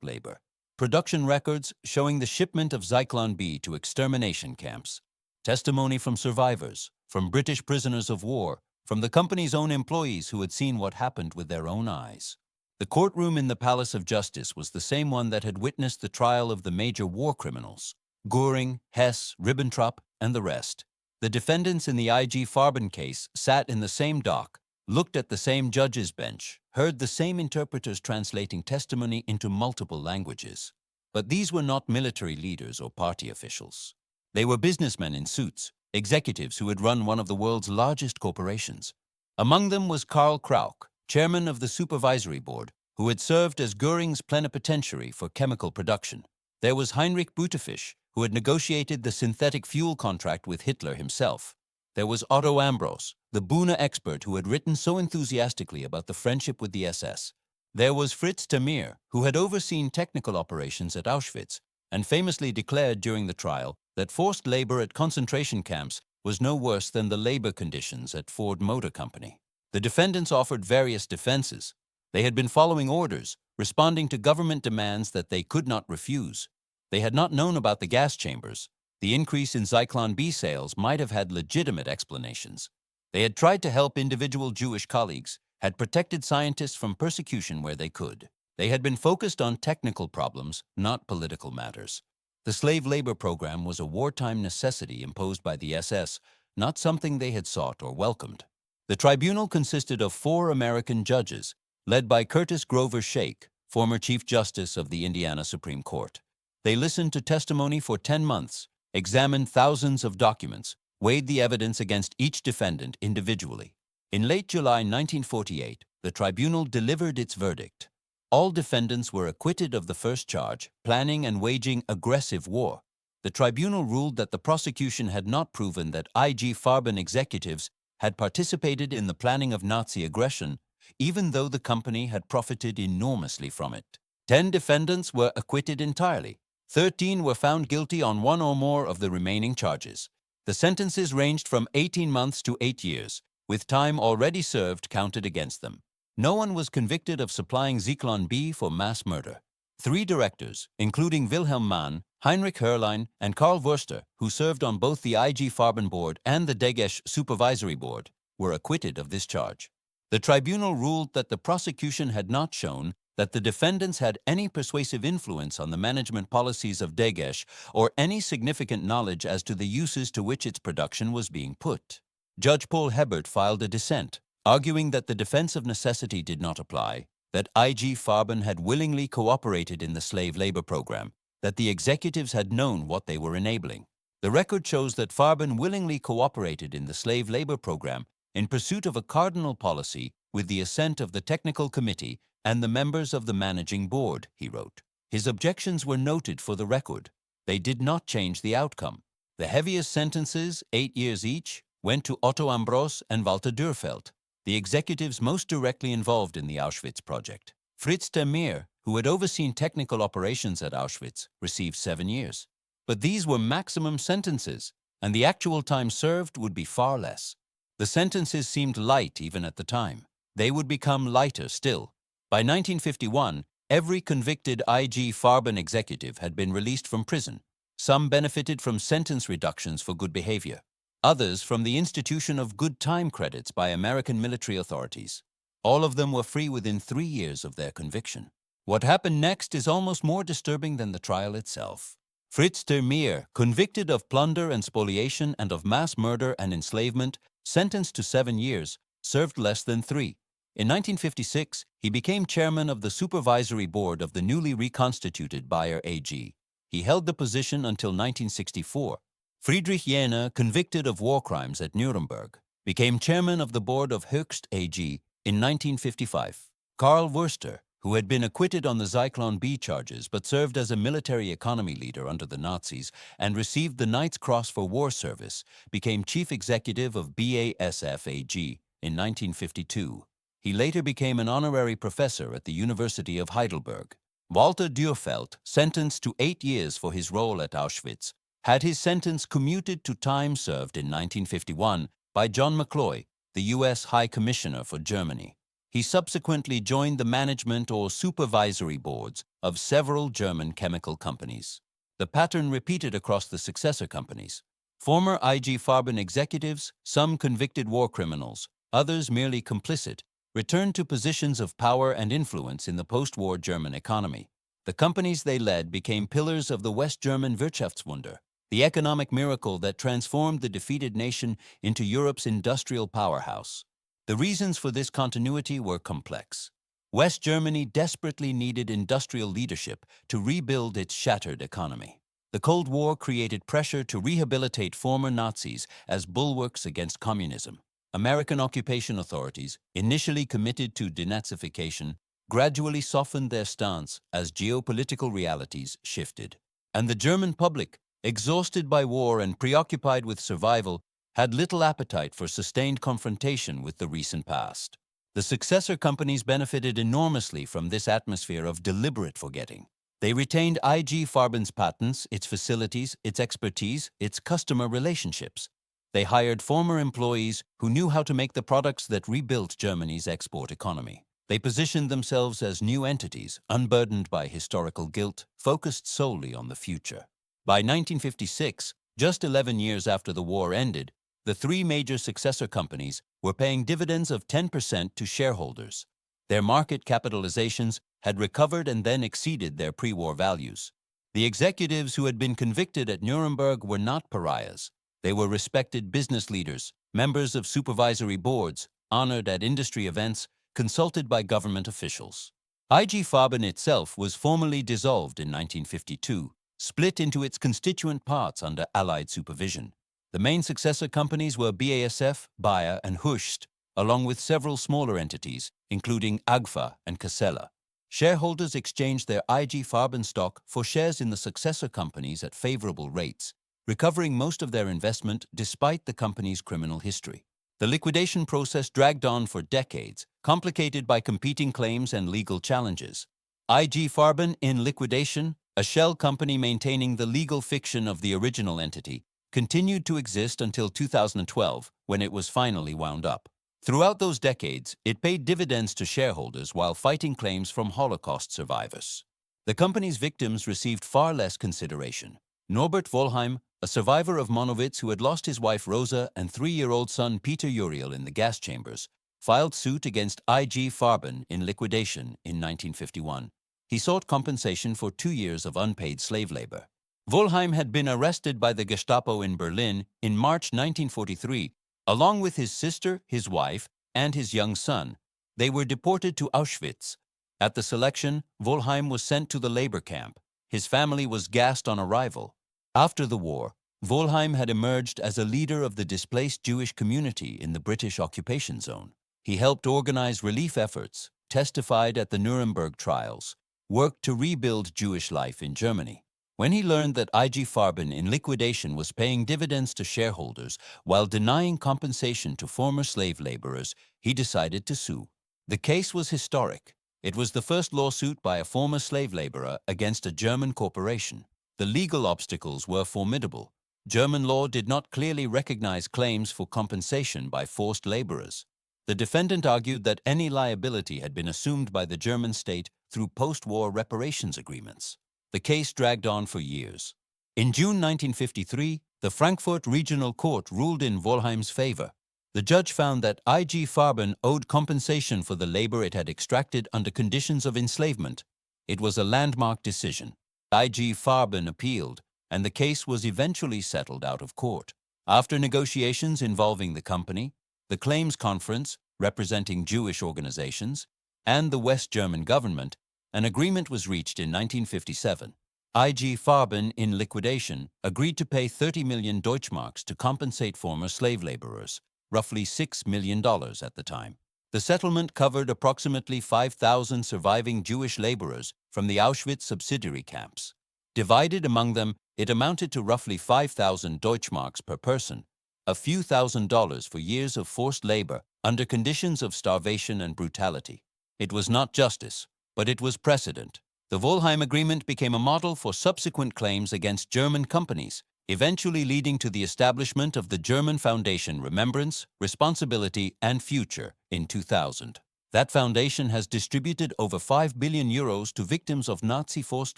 S1: labor, production records showing the shipment of Zyklon B to extermination camps, testimony from survivors, from British prisoners of war, from the company's own employees who had seen what happened with their own eyes. The courtroom in the Palace of Justice was the same one that had witnessed the trial of the major war criminals, Göring, Hess, Ribbentrop, and the rest. The defendants in the IG Farben case sat in the same dock, looked at the same judge's bench, heard the same interpreters translating testimony into multiple languages. But these were not military leaders or party officials. They were businessmen in suits, executives who had run one of the world's largest corporations. Among them was Karl Krauk, chairman of the supervisory board, who had served as Göring's plenipotentiary for chemical production. There was Heinrich Butterfisch, who had negotiated the synthetic fuel contract with Hitler himself. There was Otto Ambros, the Buna expert who had written so enthusiastically about the friendship with the SS. There was Fritz Temir, who had overseen technical operations at Auschwitz and famously declared during the trial that forced labor at concentration camps was no worse than the labor conditions at Ford Motor Company. The defendants offered various defenses. They had been following orders, responding to government demands that they could not refuse. They had not known about the gas chambers. The increase in Zyklon B sales might have had legitimate explanations. They had tried to help individual Jewish colleagues, had protected scientists from persecution where they could. They had been focused on technical problems, not political matters. The slave labor program was a wartime necessity imposed by the SS, not something they had sought or welcomed. The tribunal consisted of 4 American judges, led by Curtis Grover Shake, former Chief Justice of the Indiana Supreme Court. They listened to testimony for 10 months, examined thousands of documents, weighed the evidence against each defendant individually. In late July 1948, the tribunal delivered its verdict. All defendants were acquitted of the first charge, planning and waging aggressive war. The tribunal ruled that the prosecution had not proven that IG Farben executives had participated in the planning of Nazi aggression, even though the company had profited enormously from it. 10 defendants were acquitted entirely. 13 were found guilty on 1 or more of the remaining charges. The sentences ranged from 18 months to 8 years, with time already served counted against them. No one was convicted of supplying Zyklon B for mass murder. 3 directors, including Wilhelm Mann, Heinrich Herrlein, and Karl Wurster, who served on both the IG Farben board and the Degesch supervisory board, were acquitted of this charge. The tribunal ruled that the prosecution had not shown that the defendants had any persuasive influence on the management policies of Degesch or any significant knowledge as to the uses to which its production was being put. Judge Paul Hebert filed a dissent, arguing that the defense of necessity did not apply, that IG Farben had willingly cooperated in the slave labor program, that the executives had known what they were enabling. The record shows that Farben willingly cooperated in the slave labor program in pursuit of a cardinal policy with the assent of the technical committee and the members of the managing board, he wrote. His objections were noted for the record. They did not change the outcome. The heaviest sentences, 8 years each, went to Otto Ambros and Walter Dürrfeld, the executives most directly involved in the Auschwitz project. Fritz Temir, who had overseen technical operations at Auschwitz, received 7 years. But these were maximum sentences, and the actual time served would be far less. The sentences seemed light even at the time. They would become lighter still. By 1951, every convicted IG Farben executive had been released from prison. Some benefited from sentence reductions for good behavior. Others from the institution of good time credits by American military authorities. All of them were free within 3 years of their conviction. What happened next is almost more disturbing than the trial itself. Fritz Temir, convicted of plunder and spoliation and of mass murder and enslavement, sentenced to 7 years, served less than 3. In 1956, he became chairman of the supervisory board of the newly reconstituted Bayer AG. He held the position until 1964. Friedrich Jena, convicted of war crimes at Nuremberg, became chairman of the board of Höchst AG in 1955. Karl Wurster, who had been acquitted on the Zyklon B charges but served as a military economy leader under the Nazis and received the Knight's Cross for war service, became chief executive of BASF AG in 1952. He later became an honorary professor at the University of Heidelberg. Walter Dürrfeld, sentenced to 8 years for his role at Auschwitz, had his sentence commuted to time served in 1951 by John McCloy, the U.S. High Commissioner for Germany. He subsequently joined the management or supervisory boards of several German chemical companies. The pattern repeated across the successor companies. Former IG Farben executives, some convicted war criminals, others merely complicit, returned to positions of power and influence in the post-war German economy. The companies they led became pillars of the West German Wirtschaftswunder, the economic miracle that transformed the defeated nation into Europe's industrial powerhouse. The reasons for this continuity were complex. West Germany desperately needed industrial leadership to rebuild its shattered economy. The Cold War created pressure to rehabilitate former Nazis as bulwarks against communism. American occupation authorities, initially committed to denazification, gradually softened their stance as geopolitical realities shifted. And the German public, exhausted by war and preoccupied with survival, had little appetite for sustained confrontation with the recent past. The successor companies benefited enormously from this atmosphere of deliberate forgetting. They retained IG Farben's patents, its facilities, its expertise, its customer relationships. They hired former employees who knew how to make the products that rebuilt Germany's export economy. They positioned themselves as new entities, unburdened by historical guilt, focused solely on the future. By 1956, just 11 years after the war ended, the three major successor companies were paying dividends of 10% to shareholders. Their market capitalizations had recovered and then exceeded their pre-war values. The executives who had been convicted at Nuremberg were not pariahs. They were respected business leaders, members of supervisory boards, honored at industry events, consulted by government officials. IG Farben itself was formally dissolved in 1952, split into its constituent parts under Allied supervision. The main successor companies were BASF, Bayer, and Hoechst, along with several smaller entities, including Agfa and Casella. Shareholders exchanged their IG Farben stock for shares in the successor companies at favorable rates, recovering most of their investment despite the company's criminal history. The liquidation process dragged on for decades, complicated by competing claims and legal challenges. IG Farben in liquidation, a shell company maintaining the legal fiction of the original entity, continued to exist until 2012, when it was finally wound up. Throughout those decades, it paid dividends to shareholders while fighting claims from Holocaust survivors. The company's victims received far less consideration. Norbert Wollheim, a survivor of Monowitz who had lost his wife Rosa and 3-year-old son Peter Uriel in the gas chambers, filed suit against IG Farben in liquidation in 1951. He sought compensation for 2 years of unpaid slave labor. Wollheim had been arrested by the Gestapo in Berlin in March 1943, along with his sister, his wife, and his young son. They were deported to Auschwitz. At the selection, Wollheim was sent to the labor camp. His family was gassed on arrival. After the war, Wollheim had emerged as a leader of the displaced Jewish community in the British occupation zone. He helped organize relief efforts, testified at the Nuremberg trials, worked to rebuild Jewish life in Germany. When he learned that IG Farben in liquidation was paying dividends to shareholders while denying compensation to former slave laborers, he decided to sue. The case was historic. It was the first lawsuit by a former slave laborer against a German corporation. The legal obstacles were formidable. German law did not clearly recognize claims for compensation by forced laborers. The defendant argued that any liability had been assumed by the German state through post-war reparations agreements. The case dragged on for years. In June 1953, the Frankfurt Regional Court ruled in Wollheim's favor. The judge found that IG Farben owed compensation for the labor it had extracted under conditions of enslavement. It was a landmark decision. IG Farben appealed, and the case was eventually settled out of court. After negotiations involving the company, the Claims Conference, representing Jewish organizations, and the West German government, an agreement was reached in 1957. IG Farben, in liquidation, agreed to pay 30 million Deutschmarks to compensate former slave laborers, roughly $6 million at the time. The settlement covered approximately 5,000 surviving Jewish laborers from the Auschwitz subsidiary camps. Divided among them, it amounted to roughly 5,000 Deutschmarks per person, a few $1,000s for years of forced labor under conditions of starvation and brutality. It was not justice, but it was precedent. The Volheim Agreement became a model for subsequent claims against German companies, eventually leading to the establishment of the German Foundation Remembrance, Responsibility and Future in 2000. That foundation has distributed over €5 billion to victims of Nazi forced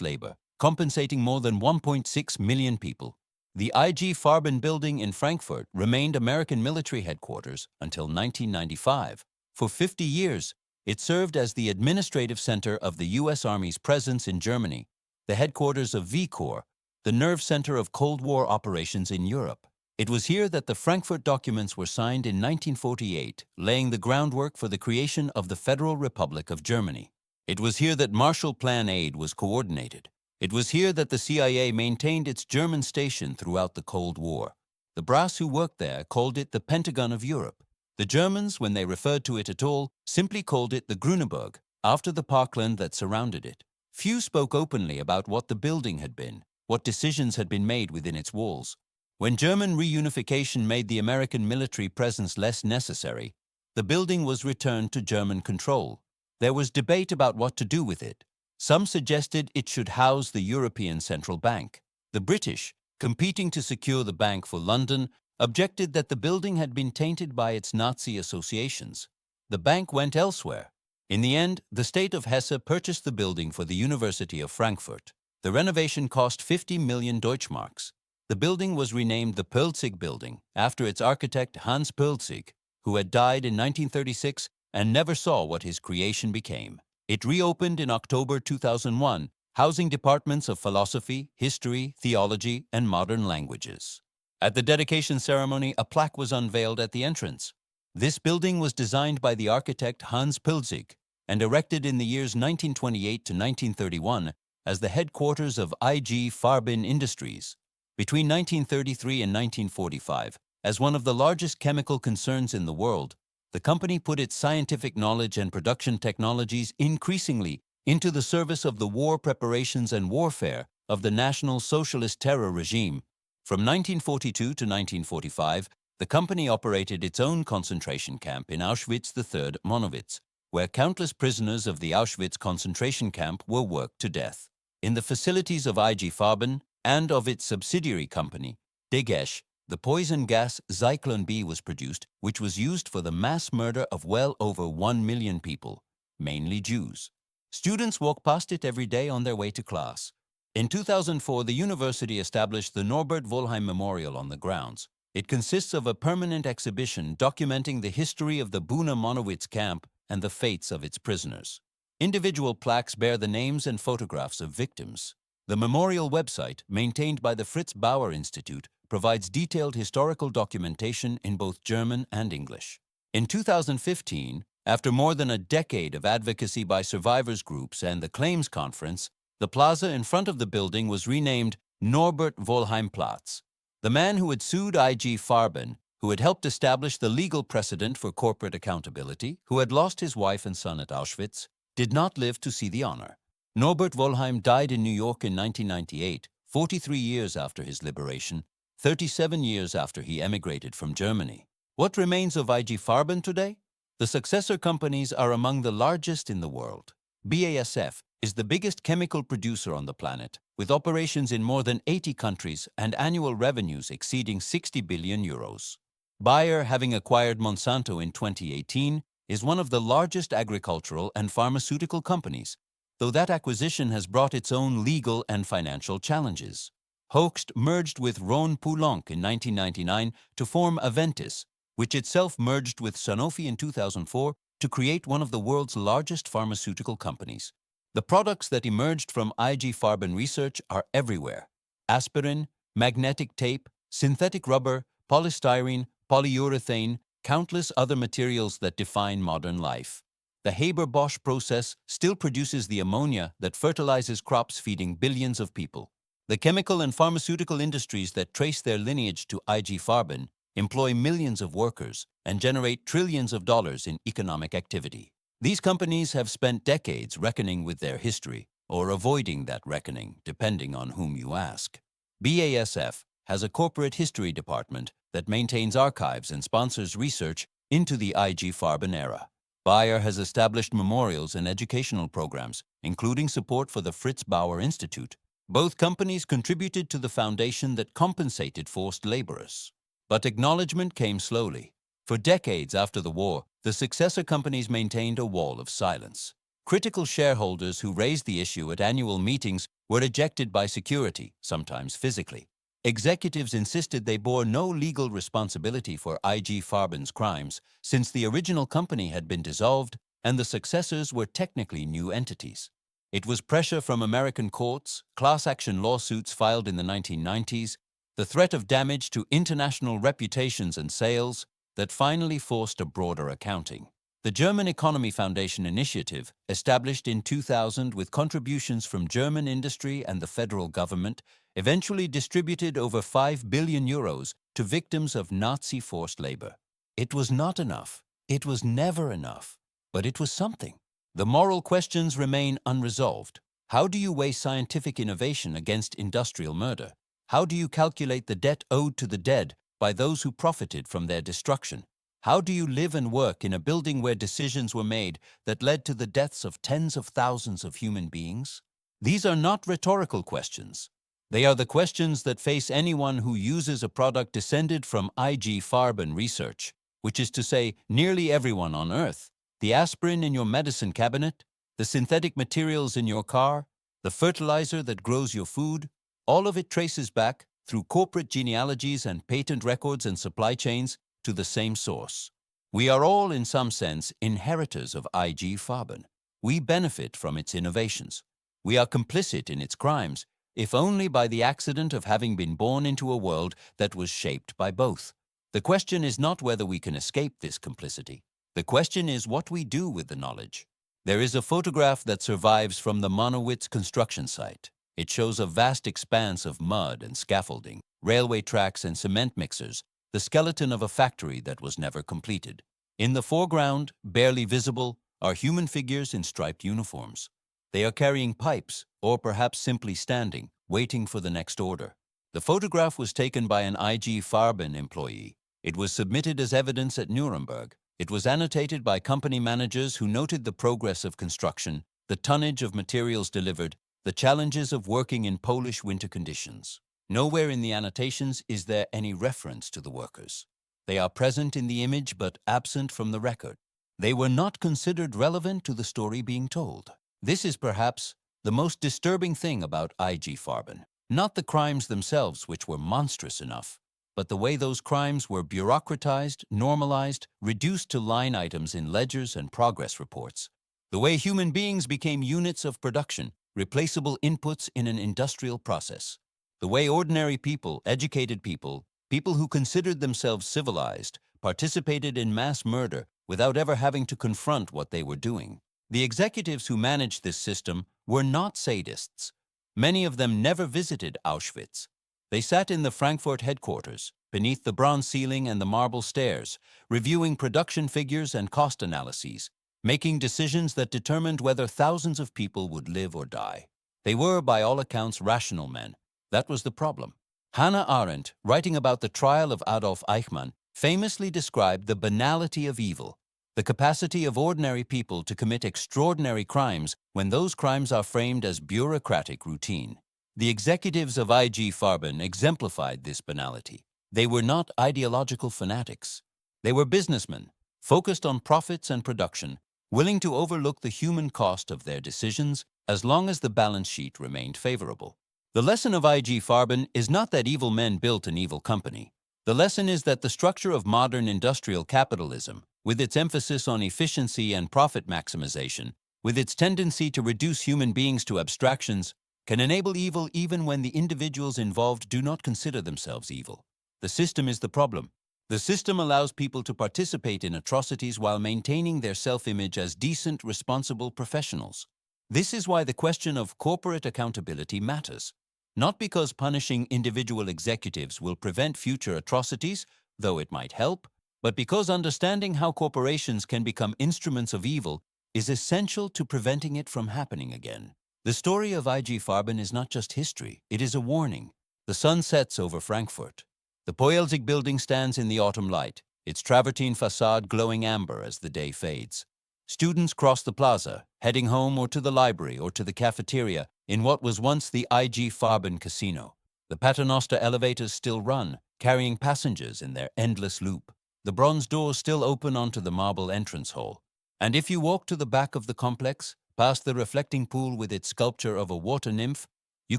S1: labor, compensating more than 1.6 million people. The IG Farben building in Frankfurt remained American military headquarters until 1995. For 50 years, it served as the administrative center of the U.S. Army's presence in Germany, the headquarters of V Corps, the nerve center of Cold War operations in Europe. It was here that the Frankfurt Documents were signed in 1948, laying the groundwork for the creation of the Federal Republic of Germany. It was here that Marshall Plan aid was coordinated. It was here that the CIA maintained its German station throughout the Cold War. The brass who worked there called it the Pentagon of Europe. The Germans, when they referred to it at all, simply called it the Grüneburg, after the parkland that surrounded it. Few spoke openly about what the building had been, what decisions had been made within its walls. When German reunification made the American military presence less necessary, the building was returned to German control. There was debate about what to do with it. Some suggested it should house the European Central Bank. The British, competing to secure the bank for London, objected that the building had been tainted by its Nazi associations. The bank went elsewhere. In the end, the state of Hesse purchased the building for the University of Frankfurt. The renovation cost 50 million Deutschmarks. The building was renamed the Pölzig Building after its architect Hans Pölzig, who had died in 1936 and never saw what his creation became. It reopened in October 2001, housing departments of philosophy, history, theology, and modern languages. At the dedication ceremony, a plaque was unveiled at the entrance. This building was designed by the architect Hans Pölzig and erected in the years 1928 to 1931 as the headquarters of IG Farben Industries. Between 1933 and 1945, as one of the largest chemical concerns in the world, the company put its scientific knowledge and production technologies increasingly into the service of the war preparations and warfare of the National Socialist terror regime. From 1942 to 1945, the company operated its own concentration camp in Auschwitz III Monowitz, where countless prisoners of the Auschwitz concentration camp were worked to death. In the facilities of IG Farben and of its subsidiary company, DEADLIEST, the poison gas Zyklon B was produced, which was used for the mass murder of well over 1 million people, mainly Jews. Students walk past it every day on their way to class. In 2004, the university established the Norbert Wollheim Memorial on the grounds. It consists of a permanent exhibition documenting the history of the Buna Monowitz camp and the fates of its prisoners. Individual plaques bear the names and photographs of victims. The memorial website, maintained by the Fritz Bauer Institute, provides detailed historical documentation in both German and English. In 2015, after more than a decade of advocacy by survivors groups and the Claims Conference, the plaza in front of the building was renamed Norbert Wollheim Platz. The man who had sued IG Farben, who had helped establish the legal precedent for corporate accountability, who had lost his wife and son at Auschwitz, did not live to see the honor. Norbert Wollheim died in New York in 1998, 43 years after his liberation, 37 years after he emigrated from Germany. What remains of IG Farben today? The successor companies are among the largest in the world. BASF is the biggest chemical producer on the planet, with operations in more than 80 countries and annual revenues exceeding 60 billion euros. Bayer, having acquired Monsanto in 2018, is one of the largest agricultural and pharmaceutical companies, though that acquisition has brought its own legal and financial challenges. Hoechst merged with Rhône-Poulenc in 1999 to form Aventis, which itself merged with Sanofi in 2004 to create one of the world's largest pharmaceutical companies. The products that emerged from IG Farben research are everywhere: aspirin, magnetic tape, synthetic rubber, polystyrene, polyurethane, countless other materials that define modern life. The Haber-Bosch process still produces the ammonia that fertilizes crops feeding billions of people. The chemical and pharmaceutical industries that trace their lineage to IG Farben employ millions of workers and generate trillions of dollars in economic activity. These companies have spent decades reckoning with their history, or avoiding that reckoning, depending on whom you ask. BASF has a corporate history department that maintains archives and sponsors research into the IG Farben era. Bayer has established memorials and educational programs, including support for the Fritz Bauer Institute. Both companies contributed to the foundation that compensated forced laborers. But acknowledgement came slowly. For decades after the war, the successor companies maintained a wall of silence. Critical shareholders who raised the issue at annual meetings were ejected by security, sometimes physically. Executives insisted they bore no legal responsibility for IG Farben's crimes, since the original company had been dissolved and the successors were technically new entities. It was pressure from American courts, class action lawsuits filed in the 1990s, the threat of damage to international reputations and sales that finally forced a broader accounting. The German Economy Foundation initiative, established in 2000 with contributions from German industry and the federal government, eventually distributed over 5 billion euros to victims of Nazi forced labor. It was not enough. It was never enough. But it was something. The moral questions remain unresolved. How do you weigh scientific innovation against industrial murder? How do you calculate the debt owed to the dead by those who profited from their destruction? How do you live and work in a building where decisions were made that led to the deaths of tens of thousands of human beings? These are not rhetorical questions. They are the questions that face anyone who uses a product descended from IG Farben research, which is to say, nearly everyone on Earth. The aspirin in your medicine cabinet, the synthetic materials in your car, the fertilizer that grows your food, all of it traces back, through corporate genealogies and patent records and supply chains, to the same source. We are all, in some sense, inheritors of IG Farben. We benefit from its innovations. We are complicit in its crimes, if only by the accident of having been born into a world that was shaped by both. The question is not whether we can escape this complicity. The question is what we do with the knowledge. There is a photograph that survives from the Monowitz construction site. It shows a vast expanse of mud and scaffolding, railway tracks and cement mixers, the skeleton of a factory that was never completed. In the foreground, barely visible, are human figures in striped uniforms. They are carrying pipes, or perhaps simply standing, waiting for the next order. The photograph was taken by an IG Farben employee. It was submitted as evidence at Nuremberg. It was annotated by company managers who noted the progress of construction, the tonnage of materials delivered, the challenges of working in Polish winter conditions. Nowhere in the annotations is there any reference to the workers. They are present in the image but absent from the record. They were not considered relevant to the story being told. This is perhaps the most disturbing thing about IG Farben. Not the crimes themselves, which were monstrous enough, but the way those crimes were bureaucratized, normalized, reduced to line items in ledgers and progress reports. The way human beings became units of production, replaceable inputs in an industrial process. The way ordinary people, educated people, people who considered themselves civilized, participated in mass murder without ever having to confront what they were doing. The executives who managed this system were not sadists. Many of them never visited Auschwitz. They sat in the Frankfurt headquarters, beneath the bronze ceiling and the marble stairs, reviewing production figures and cost analyses, making decisions that determined whether thousands of people would live or die. They were, by all accounts, rational men. That was the problem. Hannah Arendt, writing about the trial of Adolf Eichmann, famously described the banality of evil, the capacity of ordinary people to commit extraordinary crimes when those crimes are framed as bureaucratic routine. The executives of IG Farben exemplified this banality. They were not ideological fanatics. They were businessmen, focused on profits and production, willing to overlook the human cost of their decisions as long as the balance sheet remained favorable. The lesson of IG Farben is not that evil men built an evil company. The lesson is that the structure of modern industrial capitalism, with its emphasis on efficiency and profit maximization, with its tendency to reduce human beings to abstractions, can enable evil even when the individuals involved do not consider themselves evil. The system is the problem. The system allows people to participate in atrocities while maintaining their self-image as decent, responsible professionals. This is why the question of corporate accountability matters. Not because punishing individual executives will prevent future atrocities, though it might help, but because understanding how corporations can become instruments of evil is essential to preventing it from happening again. The story of IG Farben is not just history, it is a warning. The sun sets over Frankfurt. The Poelzig building stands in the autumn light, its travertine facade glowing amber as the day fades. Students cross the plaza, heading home or to the library or to the cafeteria in what was once the IG Farben casino. The Paternoster elevators still run, carrying passengers in their endless loop. The bronze doors still open onto the marble entrance hall. And if you walk to the back of the complex, past the reflecting pool with its sculpture of a water nymph, you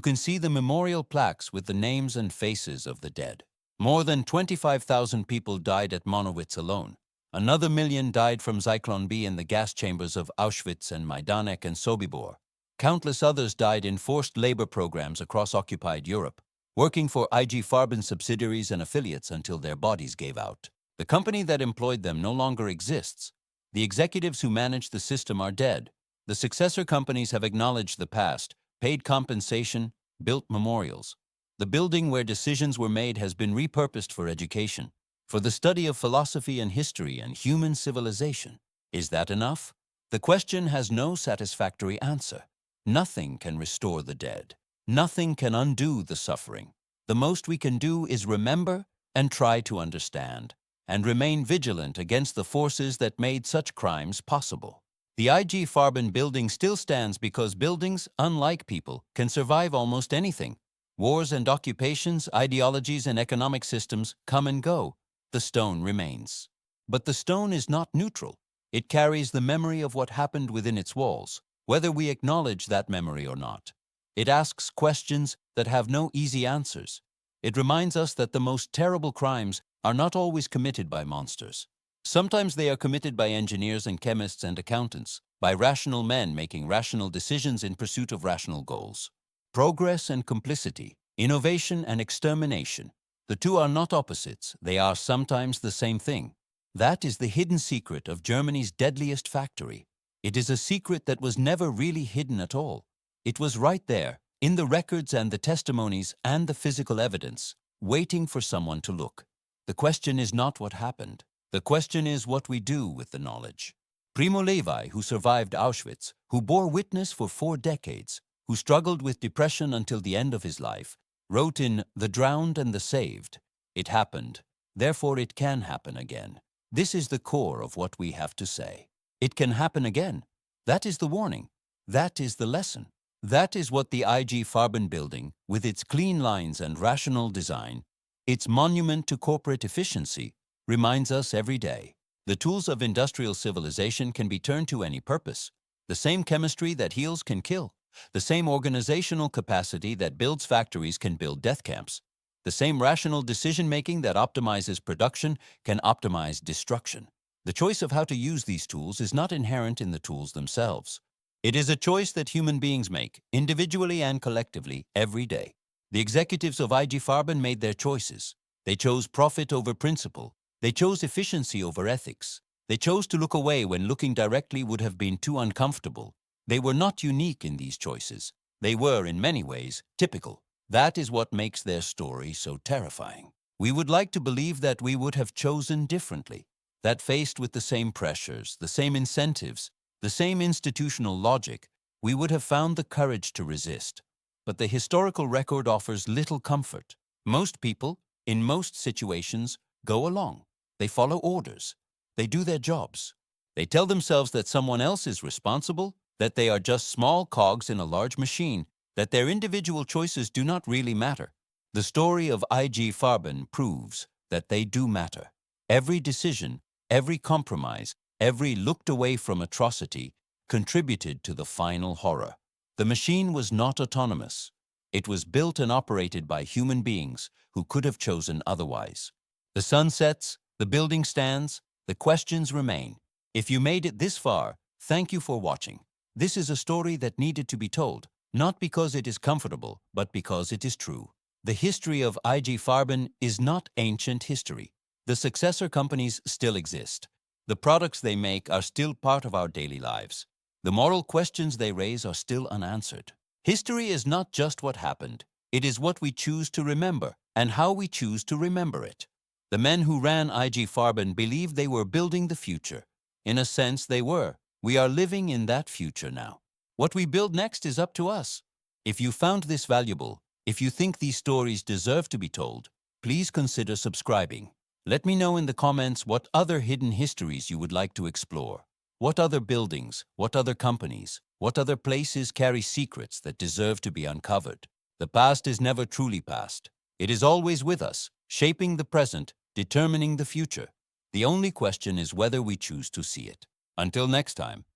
S1: can see the memorial plaques with the names and faces of the dead. More than 25,000 people died at Monowitz alone. Another million died from Zyklon B in the gas chambers of Auschwitz and Majdanek and Sobibor. Countless others died in forced labor programs across occupied Europe, working for IG Farben subsidiaries and affiliates until their bodies gave out. The company that employed them no longer exists. The executives who managed the system are dead. The successor companies have acknowledged the past, paid compensation, built memorials. The building where decisions were made has been repurposed for education, for the study of philosophy and history and human civilization. Is that enough? The question has no satisfactory answer. Nothing can restore the dead. Nothing can undo the suffering. The most we can do is remember and try to understand, and remain vigilant against the forces that made such crimes possible. The IG Farben building still stands because buildings, unlike people, can survive almost anything. Wars and occupations, ideologies and economic systems come and go. The stone remains. But the stone is not neutral. It carries the memory of what happened within its walls, whether we acknowledge that memory or not. It asks questions that have no easy answers. It reminds us that the most terrible crimes are not always committed by monsters. Sometimes they are committed by engineers and chemists and accountants, by rational men making rational decisions in pursuit of rational goals. Progress and complicity, innovation and extermination. The two are not opposites, they are sometimes the same thing. That is the hidden secret of Germany's deadliest factory. It is a secret that was never really hidden at all. It was right there, in the records and the testimonies and the physical evidence, waiting for someone to look. The question is not what happened. The question is what we do with the knowledge. Primo Levi, who survived Auschwitz, who bore witness for 4 decades, who struggled with depression until the end of his life, wrote in The Drowned and the Saved, "It happened, therefore it can happen again." This is the core of what we have to say. It can happen again. That is the warning. That is the lesson. That is what the IG Farben building, with its clean lines and rational design, its monument to corporate efficiency, reminds us every day. The tools of industrial civilization can be turned to any purpose. The same chemistry that heals can kill. The same organizational capacity that builds factories can build death camps. The same rational decision-making that optimizes production can optimize destruction. The choice of how to use these tools is not inherent in the tools themselves. It is a choice that human beings make, individually and collectively, every day. The executives of IG Farben made their choices. They chose profit over principle. They chose efficiency over ethics. They chose to look away when looking directly would have been too uncomfortable. They were not unique in these choices. They were, in many ways, typical. That is what makes their story so terrifying. We would like to believe that we would have chosen differently, that faced with the same pressures, the same incentives, the same institutional logic, we would have found the courage to resist. But the historical record offers little comfort. Most people, in most situations, go along. They follow orders. They do their jobs. They tell themselves that someone else is responsible, that they are just small cogs in a large machine, that their individual choices do not really matter. The story of IG Farben proves that they do matter. Every decision, every compromise, every looked away from atrocity contributed to the final horror. The machine was not autonomous. It was built and operated by human beings who could have chosen otherwise. The sun sets, the building stands, the questions remain. If you made it this far, thank you for watching. This is a story that needed to be told, not because it is comfortable, but because it is true. The history of IG Farben is not ancient history. The successor companies still exist. The products they make are still part of our daily lives. The moral questions they raise are still unanswered. History is not just what happened. It is what we choose to remember and how we choose to remember it. The men who ran IG Farben believed they were building the future. In a sense, they were. We are living in that future now. What we build next is up to us. If you found this valuable, if you think these stories deserve to be told, please consider subscribing. Let me know in the comments what other hidden histories you would like to explore. What other buildings, what other companies, what other places carry secrets that deserve to be uncovered? The past is never truly past. It is always with us, shaping the present, determining the future. The only question is whether we choose to see it. Until next time,